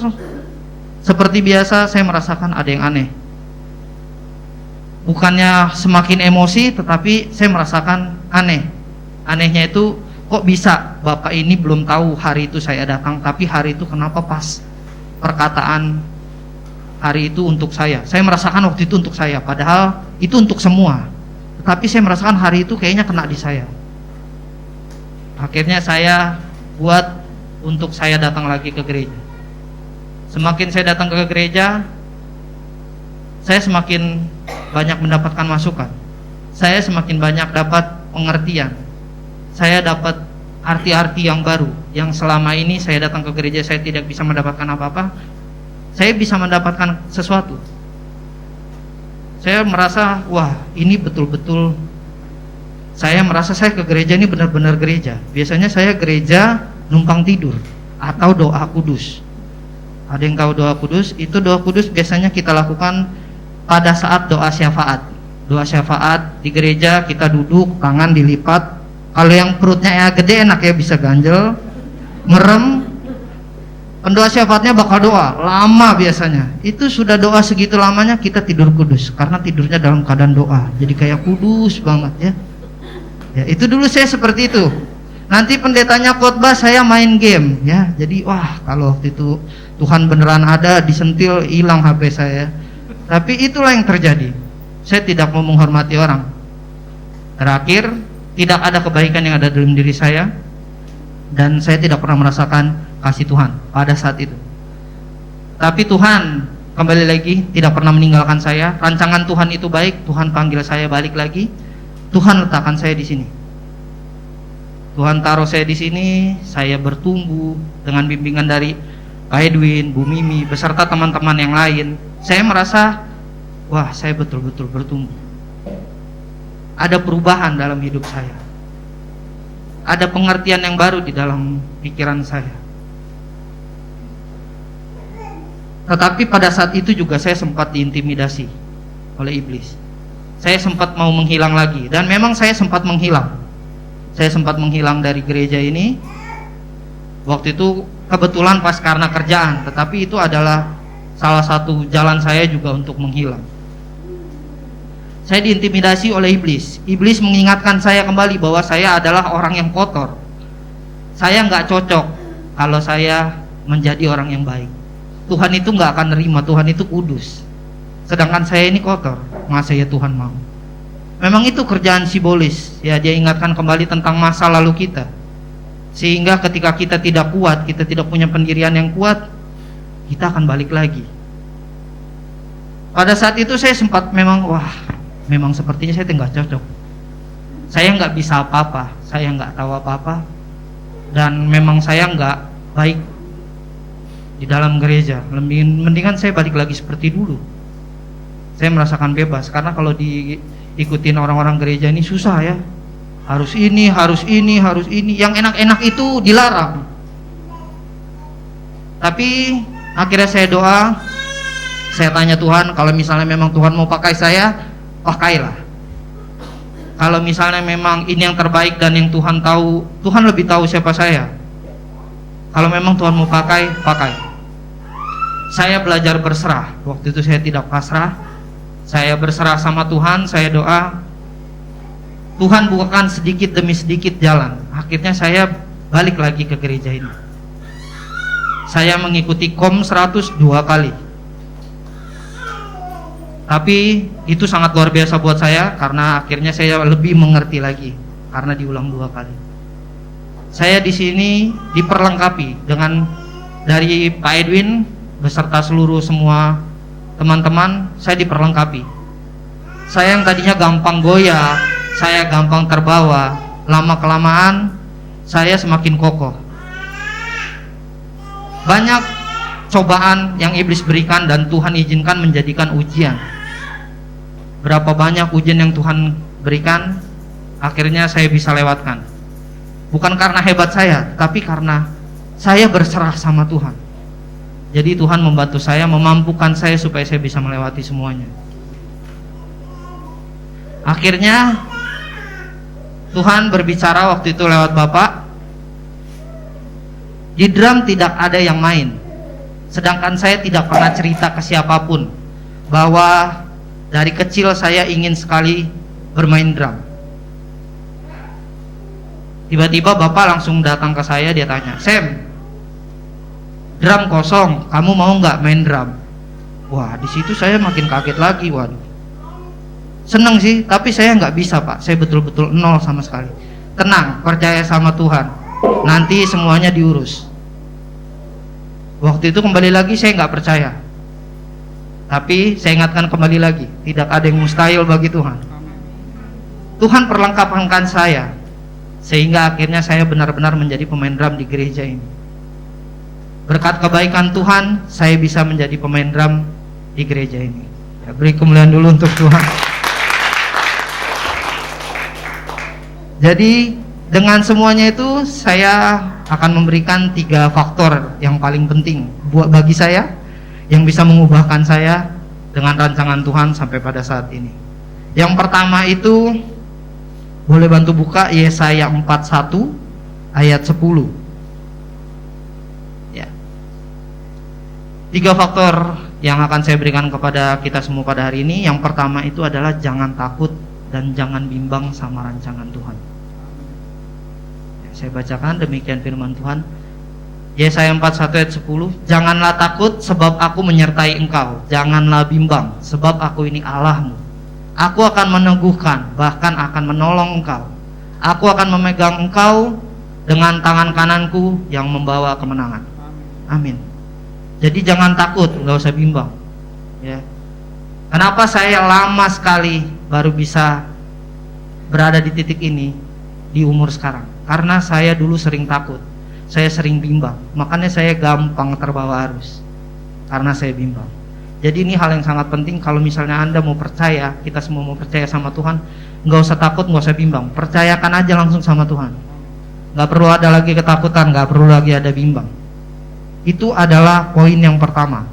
seperti biasa, saya merasakan ada yang aneh. Bukannya semakin emosi, tetapi saya merasakan aneh. Anehnya itu, kok bisa Bapak ini belum tahu hari itu saya datang, tapi hari itu kenapa pas perkataan hari itu untuk saya. Saya merasakan waktu itu untuk saya, padahal itu untuk semua. Tetapi saya merasakan hari itu kayaknya kena di saya. Akhirnya saya buat untuk saya datang lagi ke gereja. Semakin saya datang ke gereja, saya semakin banyak mendapatkan masukan. Saya semakin banyak dapat pengertian. Saya dapat arti-arti yang baru, yang selama ini saya datang ke gereja saya tidak bisa mendapatkan apa-apa. Saya bisa mendapatkan sesuatu. Saya merasa, wah ini betul-betul, saya merasa saya ke gereja ini benar-benar gereja. Biasanya saya gereja numpang tidur atau doa kudus. Ada yang tahu doa kudus? Itu doa kudus biasanya kita lakukan pada saat doa syafaat. Doa syafaat di gereja kita duduk, tangan dilipat. Kalau yang perutnya ya gede enak ya bisa ganjel, merem. Pendoa syafaatnya bakal doa, lama biasanya. Itu sudah doa segitu lamanya kita tidur kudus karena tidurnya dalam keadaan doa. Jadi kayak kudus banget ya. Ya itu dulu saya seperti itu. Nanti pendetanya khotbah saya main game ya. Jadi wah kalau waktu itu Tuhan beneran ada, disentil hilang HP saya. Tapi itulah yang terjadi. Saya tidak mau menghormati orang. Terakhir, tidak ada kebaikan yang ada dalam diri saya, dan saya tidak pernah merasakan kasih Tuhan pada saat itu. Tapi Tuhan kembali lagi tidak pernah meninggalkan saya. Rancangan Tuhan itu baik. Tuhan panggil saya balik lagi. Tuhan letakkan saya di sini. Tuhan taruh saya di sini, saya bertumbuh dengan bimbingan dari Pak Edwin, Bu Mimi, beserta teman-teman yang lain. Saya merasa, wah, saya betul-betul bertumbuh. Ada perubahan dalam hidup saya. Ada pengertian yang baru di dalam pikiran saya. Tetapi pada saat itu juga saya sempat diintimidasi oleh iblis. Saya sempat mau menghilang lagi, dan memang saya sempat menghilang. Saya sempat menghilang dari gereja ini. Waktu itu kebetulan pas karena kerjaan, tetapi itu adalah salah satu jalan saya juga untuk menghilang. Saya diintimidasi oleh iblis. Iblis mengingatkan saya kembali bahwa saya adalah orang yang kotor. Saya nggak cocok kalau saya menjadi orang yang baik. Tuhan itu nggak akan nerima, Tuhan itu kudus. Sedangkan saya ini kotor, masa ya Tuhan mau? Memang itu kerjaan simbolis, ya, dia ingatkan kembali tentang masa lalu kita. Sehingga ketika kita tidak kuat, kita tidak punya pendirian yang kuat, kita akan balik lagi. Pada saat itu saya sempat memang, memang sepertinya saya tidak cocok. Saya nggak bisa apa-apa, saya nggak tahu apa-apa, dan memang saya nggak baik di dalam gereja. Mendingan saya balik lagi seperti dulu. Saya merasakan bebas, karena kalau diikutin orang-orang gereja ini susah ya. Harus ini, harus ini, harus ini. Yang enak-enak itu dilarang. Tapi akhirnya saya doa, saya tanya Tuhan, kalau misalnya memang Tuhan mau pakai saya, pakailah. Kalau misalnya memang ini yang terbaik dan yang Tuhan tahu, Tuhan lebih tahu siapa saya. Kalau memang Tuhan mau pakai, pakai. Saya belajar berserah. Waktu itu saya tidak pasrah. Saya berserah sama Tuhan, saya doa. Tuhan bukakan sedikit demi sedikit jalan. Akhirnya saya balik lagi ke gereja ini. Saya mengikuti KOM 102 kali. Tapi itu sangat luar biasa buat saya, karena akhirnya saya lebih mengerti lagi karena diulang 2 kali. Saya di sini diperlengkapi dengan dari Pak Edwin beserta seluruh semua teman-teman, saya diperlengkapi. Saya yang tadinya gampang goyah, saya gampang terbawa, lama-kelamaan saya semakin kokoh. Banyak cobaan yang iblis berikan dan Tuhan izinkan menjadikan ujian. Berapa banyak ujian yang Tuhan berikan, akhirnya saya bisa lewatkan. Bukan karena hebat saya, tapi karena saya berserah sama Tuhan. Jadi Tuhan membantu saya, memampukan saya supaya saya bisa melewati semuanya. Akhirnya Tuhan berbicara waktu itu lewat Bapak. Di drum tidak ada yang main. Sedangkan saya tidak pernah cerita ke siapapun bahwa dari kecil saya ingin sekali bermain drum. Tiba-tiba Bapak langsung datang ke saya, dia tanya, "Sam, drum kosong, kamu mau nggak main drum?" Wah, di situ saya makin kaget lagi. Waduh, seneng sih, tapi saya nggak bisa Pak, saya betul-betul nol sama sekali. Tenang, percaya sama Tuhan, nanti semuanya diurus. Waktu itu kembali lagi saya nggak percaya, tapi saya ingatkan kembali lagi, tidak ada yang mustahil bagi Tuhan. Tuhan perlengkapkan saya, sehingga akhirnya saya benar-benar menjadi pemain drum di gereja ini. Berkat kebaikan Tuhan, saya bisa menjadi pemain drum di gereja ini. Ya, beri kemuliaan dulu untuk Tuhan. Jadi dengan semuanya itu, saya akan memberikan 3 faktor yang paling penting buat bagi saya, yang bisa mengubahkan saya dengan rancangan Tuhan sampai pada saat ini. Yang pertama itu, boleh bantu buka Yesaya 41 ayat 10. Ya. 3 faktor yang akan saya berikan kepada kita semua pada hari ini. Yang pertama itu adalah jangan takut dan jangan bimbang sama rancangan Tuhan. Ya, saya bacakan demikian firman Tuhan. Yesaya 41 ayat 10. Janganlah takut sebab aku menyertai engkau. Janganlah bimbang sebab aku ini Allahmu. Aku akan meneguhkan, bahkan akan menolong engkau. Aku akan memegang engkau dengan tangan kananku yang membawa kemenangan. Amin. Jadi jangan takut, nggak usah bimbang. Ya. Kenapa saya lama sekali baru bisa berada di titik ini di umur sekarang? Karena saya dulu sering takut, saya sering bimbang, makanya saya gampang terbawa arus karena saya bimbang. Jadi ini hal yang sangat penting. Kalau misalnya Anda mau percaya, kita semua mau percaya sama Tuhan, nggak usah takut, nggak usah bimbang, percayakan aja langsung sama Tuhan. Nggak perlu ada lagi ketakutan, nggak perlu lagi ada bimbang. Itu adalah poin yang pertama.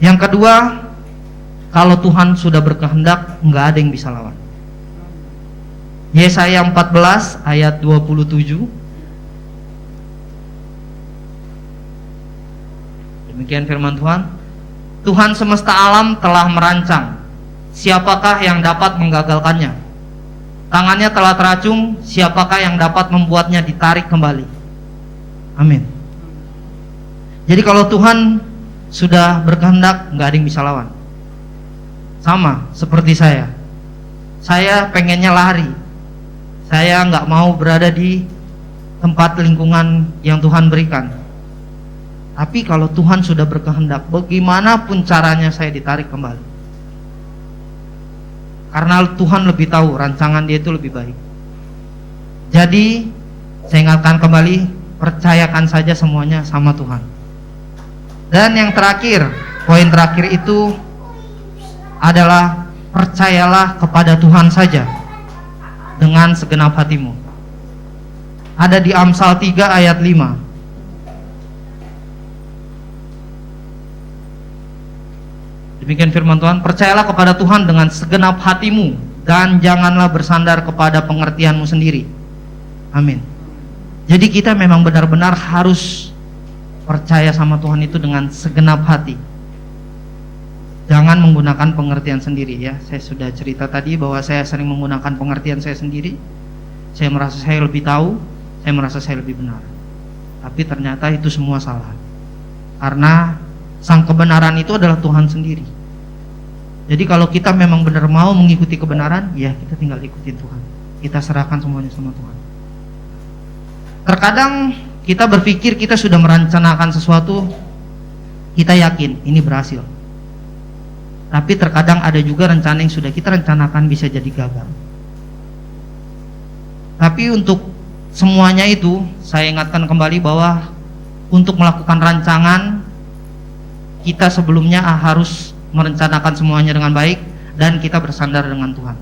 Yang kedua, kalau Tuhan sudah berkehendak, nggak ada yang bisa lawan. Yesaya 14 ayat 27. Demikian firman Tuhan. Tuhan semesta alam telah merancang, siapakah yang dapat menggagalkannya? Tangannya telah teracung, siapakah yang dapat membuatnya ditarik kembali? Amin. Jadi kalau Tuhan sudah berkehendak, nggak ada yang bisa lawan. Sama seperti saya pengennya lari, saya nggak mau berada di tempat lingkungan yang Tuhan berikan. Tapi kalau Tuhan sudah berkehendak, bagaimanapun caranya saya ditarik kembali. Karena Tuhan lebih tahu, rancangan Dia itu lebih baik. Jadi, saya ingatkan kembali, percayakan saja semuanya sama Tuhan. Dan yang terakhir, poin terakhir itu adalah percayalah kepada Tuhan saja dengan segenap hatimu. Ada di Amsal 3 ayat 5. Demikian firman Tuhan, percayalah kepada Tuhan dengan segenap hatimu dan janganlah bersandar kepada pengertianmu sendiri. Amin. Jadi kita memang benar-benar harus percaya sama Tuhan itu dengan segenap hati. Jangan menggunakan pengertian sendiri ya. Saya sudah cerita tadi bahwa saya sering menggunakan pengertian saya sendiri. Saya merasa saya lebih tahu, saya merasa saya lebih benar. Tapi ternyata itu semua salah. Karena sang kebenaran itu adalah Tuhan sendiri. Jadi kalau kita memang benar mau mengikuti kebenaran, ya kita tinggal ikutin Tuhan. Kita serahkan semuanya sama Tuhan. Terkadang kita berpikir kita sudah merencanakan sesuatu, kita yakin ini berhasil. Tapi terkadang ada juga rencana yang sudah kita rencanakan bisa jadi gagal. Tapi untuk semuanya itu, saya ingatkan kembali bahwa untuk melakukan rancangan, kita sebelumnya harus merencanakan semuanya dengan baik dan kita bersandar dengan Tuhan.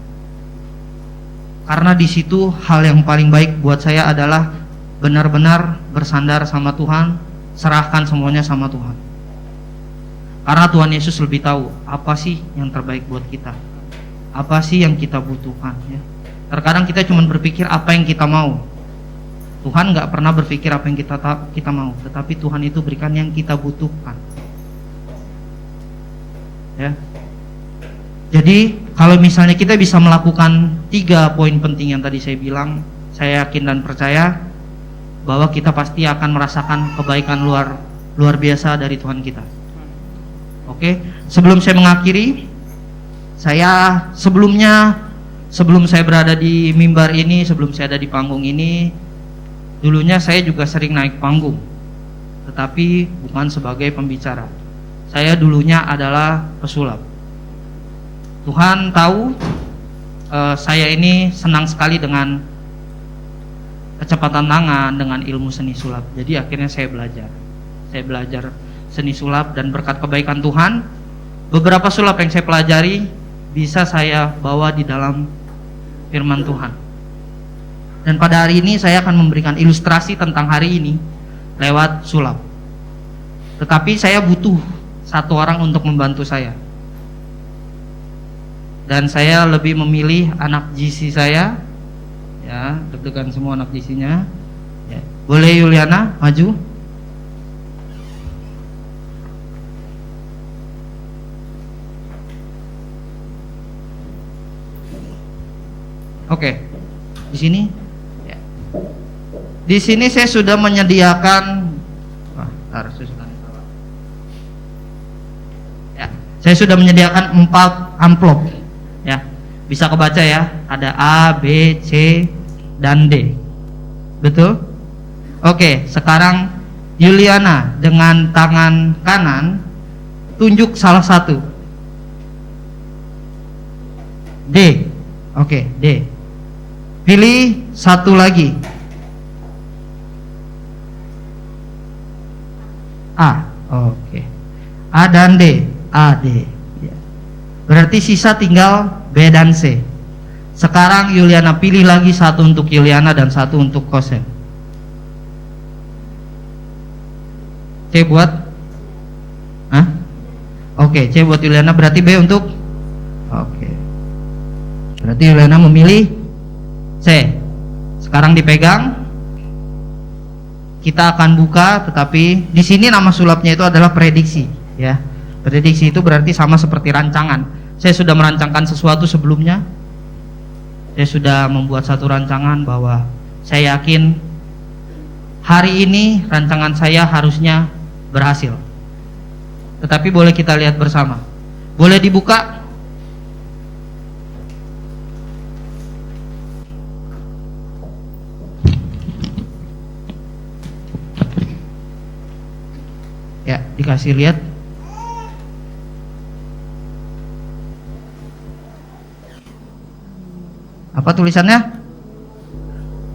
Karena di situ hal yang paling baik buat saya adalah benar-benar bersandar sama Tuhan, serahkan semuanya sama Tuhan. Karena Tuhan Yesus lebih tahu apa sih yang terbaik buat kita, apa sih yang kita butuhkan. Ya. Terkadang kita cuma berpikir apa yang kita mau. Tuhan nggak pernah berpikir apa yang kita mau, tetapi Tuhan itu berikan yang kita butuhkan. Ya. Jadi kalau misalnya kita bisa melakukan 3 poin penting yang tadi saya bilang, saya yakin dan percaya bahwa kita pasti akan merasakan kebaikan luar biasa dari Tuhan kita. Oke, sebelum saya mengakhiri, sebelum saya berada di mimbar ini, sebelum saya ada di panggung ini, dulunya saya juga sering naik panggung, tetapi bukan sebagai pembicara. Saya dulunya adalah pesulap. Tuhan tahu saya ini senang sekali dengan kecepatan tangan, dengan ilmu seni sulap. Jadi akhirnya saya belajar seni sulap, dan berkat kebaikan Tuhan, beberapa sulap yang saya pelajari bisa saya bawa di dalam firman Tuhan. Dan pada hari ini saya akan memberikan ilustrasi tentang hari ini lewat sulap. Tetapi saya butuh satu orang untuk membantu saya. Dan saya lebih memilih anak GC saya. Ya, deg-degan semua anak GC-nya. Ya. Boleh Yuliana maju? Oke. Di sini. Ya. Di sini saya sudah menyediakan saya sudah menyediakan 4 amplop. Ya. Bisa kebaca ya, ada A, B, C, dan D. Betul? Oke, sekarang Yuliana dengan tangan kanan tunjuk salah satu. D. Oke, D. Pilih satu lagi. A, oke. A dan D, A, D. Ya. Berarti sisa tinggal B dan C. Sekarang Yuliana pilih lagi satu untuk Yuliana dan satu untuk Kosem. C buat? Hah? Oke, C buat Yuliana, berarti B untuk? Oke. Berarti Yuliana memilih C. Sekarang dipegang. Kita akan buka, tetapi di sini nama sulapnya itu adalah prediksi, ya. Prediksi itu berarti sama seperti rancangan. Saya sudah merancangkan sesuatu sebelumnya. Saya sudah membuat satu rancangan bahwa saya yakin hari ini rancangan saya harusnya berhasil. Tetapi boleh kita lihat bersama. Boleh dibuka? Ya, dikasih lihat. Apa tulisannya?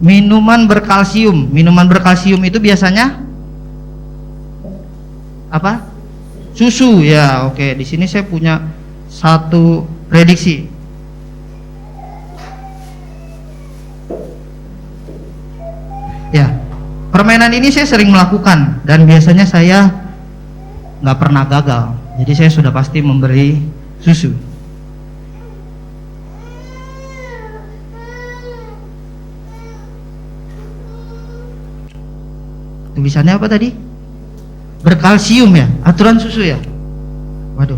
Minuman berkalsium. Minuman berkalsium itu biasanya apa? Susu, ya. Oke, di sini saya punya satu prediksi. Ya, permainan ini saya sering melakukan dan biasanya saya nggak pernah gagal. Jadi saya sudah pasti memberi susu. Tulisannya apa tadi? Berkalsium ya, aturan susu ya. Waduh.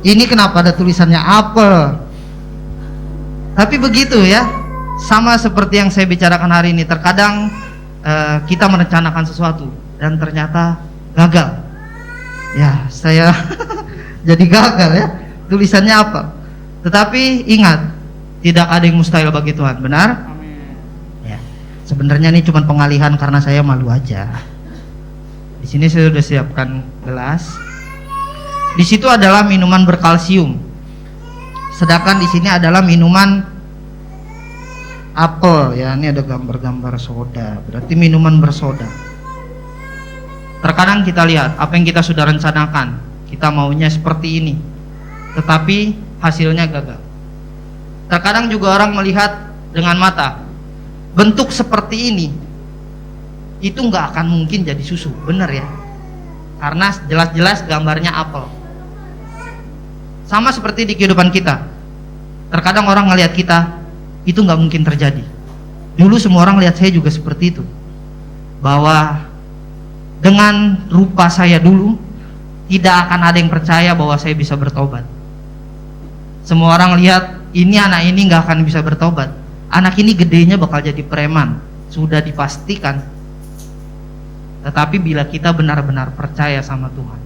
Ini kenapa ada tulisannya apel? Tapi begitu ya. Sama seperti yang saya bicarakan hari ini. Terkadang kita merencanakan sesuatu dan ternyata gagal. Ya, saya jadi gagal ya. Tulisannya apa? Tetapi ingat, tidak ada yang mustahil bagi Tuhan, benar? Ya. Sebenarnya ini cuma pengalihan karena saya malu aja. Di sini saya sudah siapkan gelas. Di situ adalah minuman berkalsium. Sedangkan di sini adalah minuman apel, ya. Ini ada gambar-gambar soda, berarti minuman bersoda. Terkadang kita lihat apa yang kita sudah rencanakan, kita maunya seperti ini, tetapi hasilnya gagal. Terkadang juga orang melihat dengan mata, bentuk seperti ini itu nggak akan mungkin jadi susu, benar ya? Karena jelas-jelas gambarnya apel. Sama seperti di kehidupan kita. Terkadang orang ngelihat kita, itu nggak mungkin terjadi. Dulu semua orang lihat saya juga seperti itu, bahwa dengan rupa saya dulu tidak akan ada yang percaya bahwa saya bisa bertobat. Semua orang lihat ini anak ini nggak akan bisa bertobat, anak ini gedenya bakal jadi preman, sudah dipastikan. Tetapi bila kita benar-benar percaya sama Tuhan,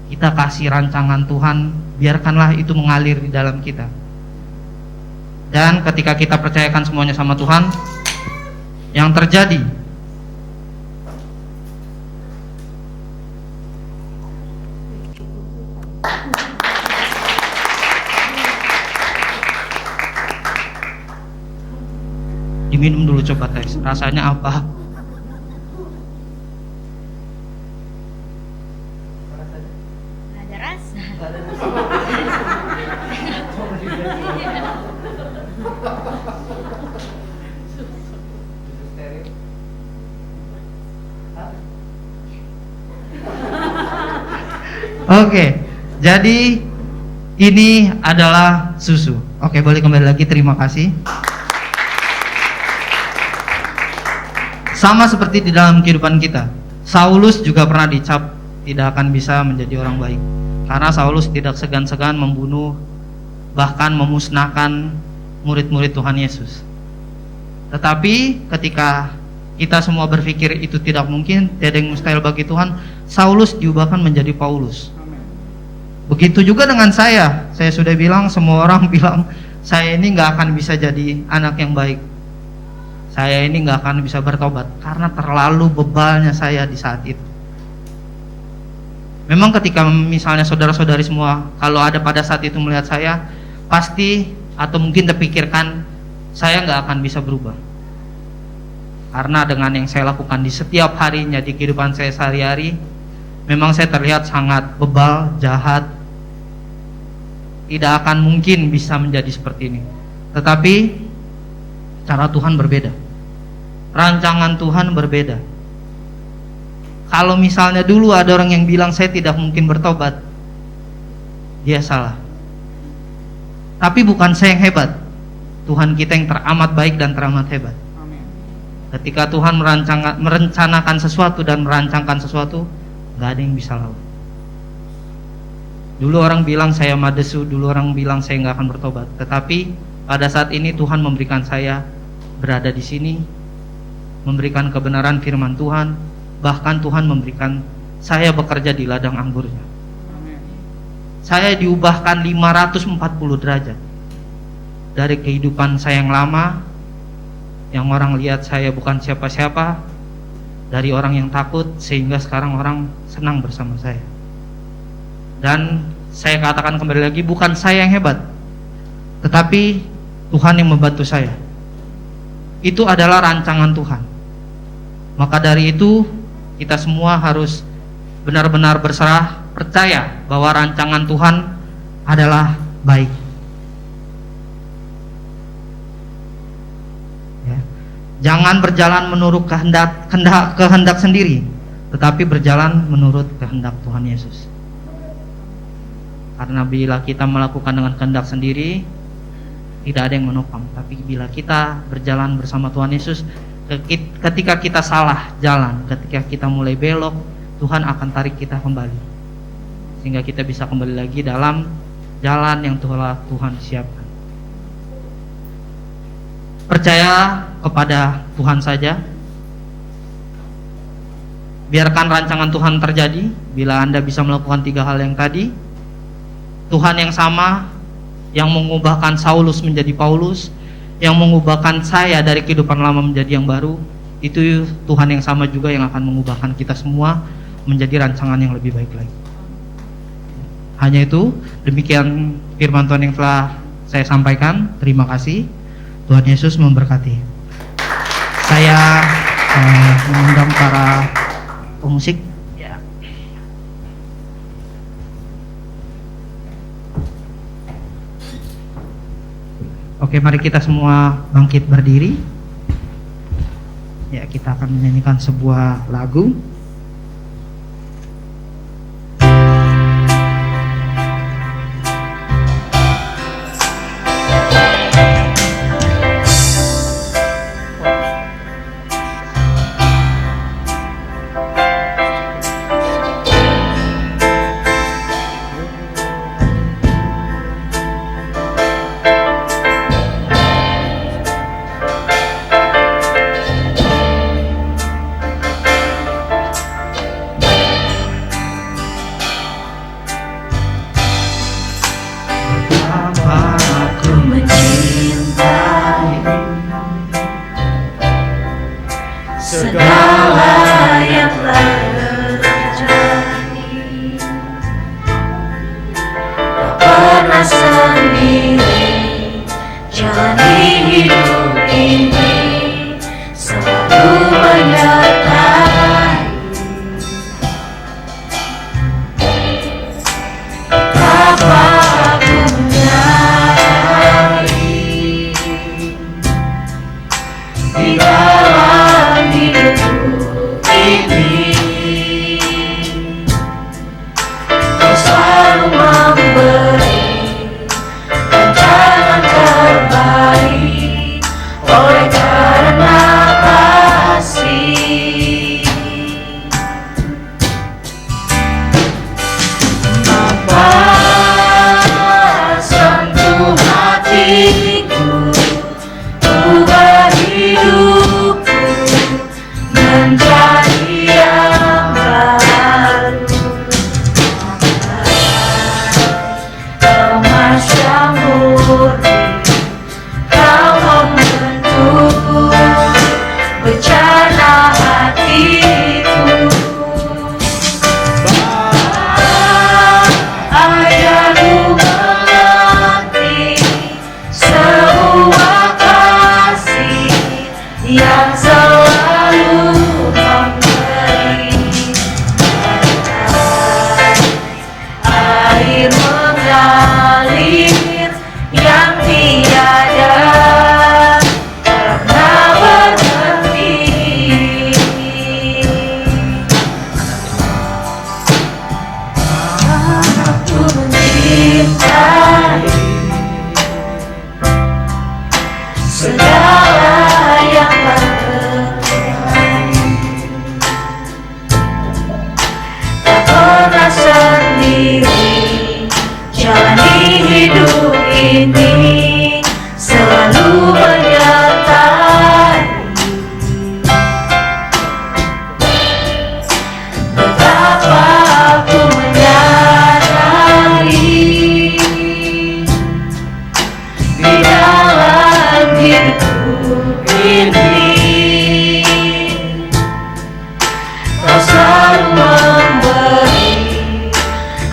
kita kasih rancangan Tuhan, biarkanlah itu mengalir di dalam kita. Dan ketika kita percayakan semuanya sama Tuhan, yang terjadi diminum dulu, coba tes rasanya apa. Ada rasa. Oke, jadi ini adalah susu. Oke, boleh kembali lagi, terima kasih. Sama seperti di dalam kehidupan kita, Saulus juga pernah dicap tidak akan bisa menjadi orang baik, karena Saulus tidak segan-segan membunuh, bahkan memusnahkan murid-murid Tuhan Yesus. Tetapi ketika kita semua berpikir itu tidak mungkin, tidak ada yang mustahil bagi Tuhan, Saulus diubahkan menjadi Paulus. Begitu juga dengan saya sudah bilang, semua orang bilang saya ini nggak akan bisa jadi anak yang baik, saya ini nggak akan bisa bertobat karena terlalu bebalnya saya di saat itu. Memang ketika misalnya saudara-saudari semua kalau ada pada saat itu melihat saya, pasti atau mungkin terpikirkan saya nggak akan bisa berubah. Karena dengan yang saya lakukan di setiap harinya di kehidupan saya sehari-hari, memang saya terlihat sangat bebal, jahat, tidak akan mungkin bisa menjadi seperti ini. Tetapi cara Tuhan berbeda, rancangan Tuhan berbeda. Kalau misalnya dulu ada orang yang bilang saya tidak mungkin bertobat, dia salah. Tapi bukan saya yang hebat, Tuhan kita yang teramat baik dan teramat hebat. Ketika Tuhan merencanakan sesuatu dan merancangkan sesuatu, gak ada yang bisa lawan. Dulu orang bilang saya madesu, dulu orang bilang saya gak akan bertobat. Tetapi pada saat ini Tuhan memberikan saya berada di sini, memberikan kebenaran firman Tuhan, bahkan Tuhan memberikan saya bekerja di ladang anggurnya. Saya diubahkan 540 derajat dari kehidupan saya yang lama, yang orang lihat saya bukan siapa-siapa, dari orang yang takut sehingga sekarang orang senang bersama saya. Dan saya katakan kembali lagi, bukan saya yang hebat, tetapi Tuhan yang membantu saya. Itu adalah rancangan Tuhan. Maka dari itu kita semua harus benar-benar berserah, percaya bahwa rancangan Tuhan adalah baik. Jangan berjalan menurut kehendak sendiri, tetapi berjalan menurut kehendak Tuhan Yesus. Karena bila kita melakukan dengan kehendak sendiri, tidak ada yang menopang. Tapi bila kita berjalan bersama Tuhan Yesus, ketika kita salah jalan, ketika kita mulai belok, Tuhan akan tarik kita kembali, sehingga kita bisa kembali lagi dalam jalan yang telah Tuhan siapkan. Percaya kepada Tuhan saja. Biarkan rancangan Tuhan terjadi. Bila Anda bisa melakukan 3 hal yang tadi, Tuhan yang sama yang mengubahkan Saulus menjadi Paulus, yang mengubahkan saya dari kehidupan lama menjadi yang baru, itu Tuhan yang sama juga yang akan mengubahkan kita semua menjadi rancangan yang lebih baik lagi. Hanya itu, demikian firman Tuhan yang telah saya sampaikan. Terima kasih. Tuhan Yesus memberkati. Saya mengundang para pemusik. Ya. Oke, mari kita semua bangkit berdiri. Ya, kita akan menyanyikan sebuah lagu. yang selalu memberi air mengalir yang tiada pernah berhenti. Aku mencintai segala yang terjadi, tak pernah sendiri jalani hidup ini, selalu menyertai. Betapa aku menyadari di dalam hidupku ini Kau selalu memberi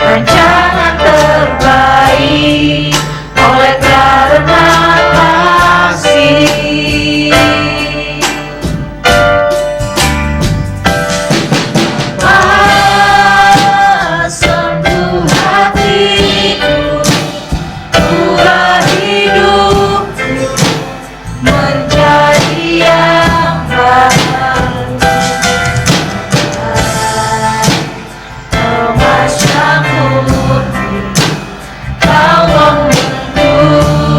rancangan terbaik oleh karena kasih. Maha sentuh hatiku, ubah hidupku menjadi yang baru. Emas yang murni, Kau membentuk bejana hatiku.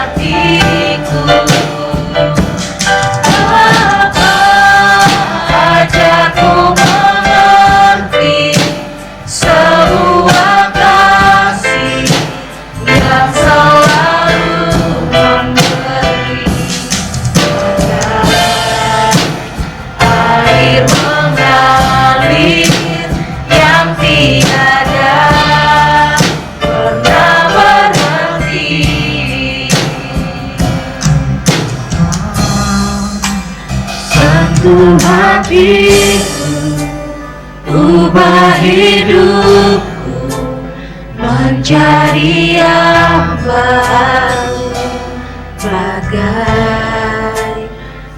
Apa ajarku mengerti sebuah kasih yang selalu memberi air mengalir yang tiada pernah berhenti. Sentuh hatiku, ubah hidupku menjadi yang baru, bagai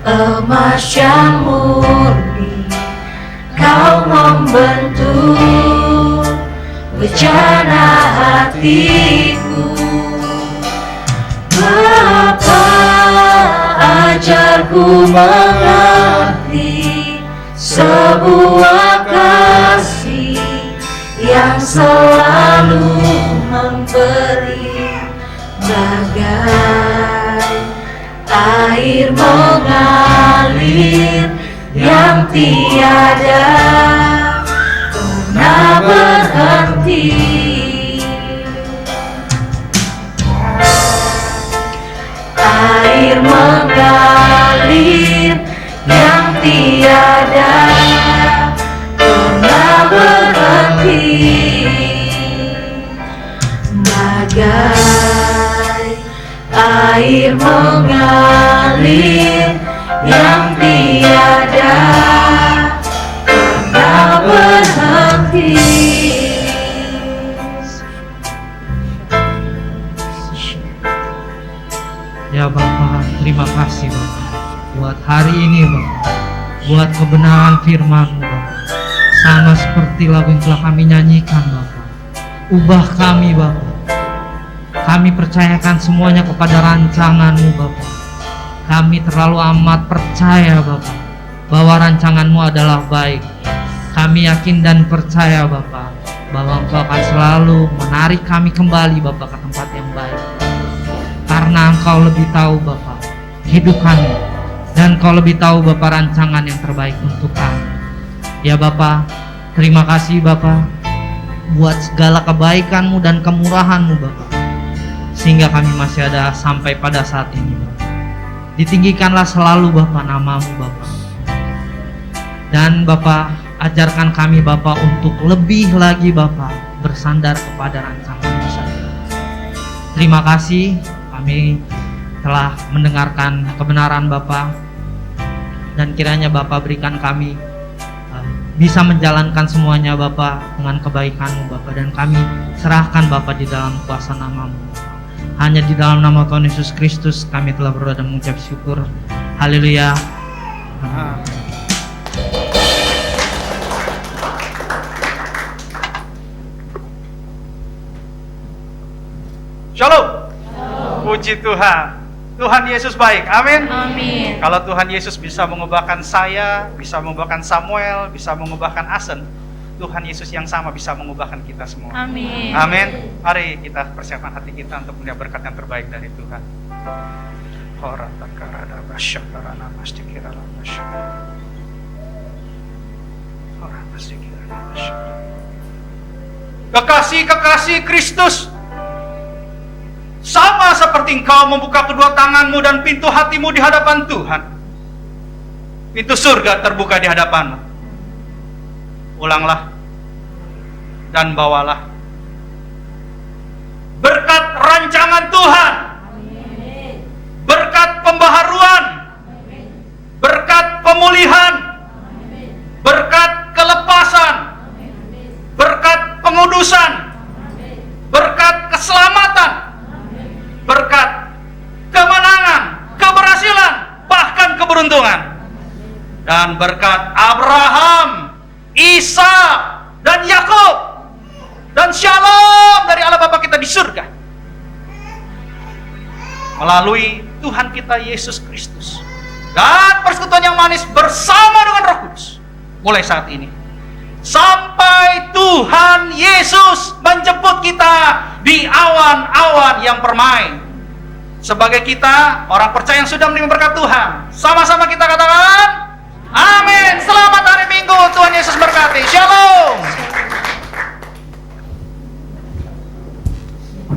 emas yang murni. Kau membentuk bejana hatiku. Bapa, ajarku mengerti sebuah kasih yang selalu memberi, bagai air mengalir yang tiada pernah berhenti. Air mengalir yang tiada pernah berhenti, bagai air mengalir yang tiada pernah berhenti. Ya Bapa, terima kasih Bapa buat hari ini Bapa, buat kebenaran firman-Mu Bapa. Sama seperti lagu yang telah kami nyanyikan Bapa. Ubah kami Bapa. Kami percayakan semuanya kepada rancangan-Mu Bapa. Kami terlalu amat percaya Bapa bahwa rancangan-Mu adalah baik. Kami yakin dan percaya Bapa bahwa Engkau akan selalu menarik kami kembali Bapa ke tempat yang baik. Karena Engkau lebih tahu Bapa hidup kami, dan Engkau lebih tahu Bapa rancangan yang terbaik untuk kami. Ya Bapa, terima kasih Bapa buat segala kebaikan-Mu dan kemurahan-Mu Bapa, sehingga kami masih ada sampai pada saat ini Bapa. Ditinggikanlah selalu Bapa nama-Mu Bapa. Dan Bapa, ajarkan kami Bapa untuk lebih lagi Bapa bersandar kepada rancangan-Mu saja. Terima kasih, kami telah mendengarkan kebenaran Bapa, dan kiranya Bapa berikan kami bisa menjalankan semuanya Bapa dengan kebaikan-Mu Bapa, dan kami serahkan Bapa di dalam kuasa nama-Mu Bapa. Hanya di dalam nama Tuhan Yesus Kristus kami telah berdoa dan mengucap syukur. Haleluya. Shalom. Puji Tuhan. Tuhan Yesus baik. Amin. Amin. Kalau Tuhan Yesus bisa mengubahkan saya, bisa mengubahkan Samuel, bisa mengubahkan Asen, Tuhan Yesus yang sama bisa mengubahkan kita semua. Amin. Amin. Mari kita persiapkan hati kita untuk melihat berkat yang terbaik dari Tuhan. Kekasih-kekasih Kristus, sama seperti engkau membuka kedua tanganmu dan pintu hatimu di hadapan Tuhan, pintu surga terbuka di hadapanmu. Ulanglah dan bawalah berkat rancangan Tuhan, berkat pembaharuan, berkat pemulihan, berkat kelepasan, berkat pengudusan, berkat keselamatan, berkat kemenangan, keberhasilan, bahkan keberuntungan, dan berkat Abraham, Ishak, dan Yakub, dan shalom dari Allah Bapa kita di surga melalui Tuhan kita Yesus Kristus dan persekutuan yang manis bersama dengan Roh Kudus mulai saat ini sampai Tuhan Yesus menjemput kita di awan-awan yang permai. Sebagai kita orang percaya yang sudah menerima berkat Tuhan, sama-sama kita katakan amin. Selamat hari Minggu, Tuhan Yesus berkati. Shalom.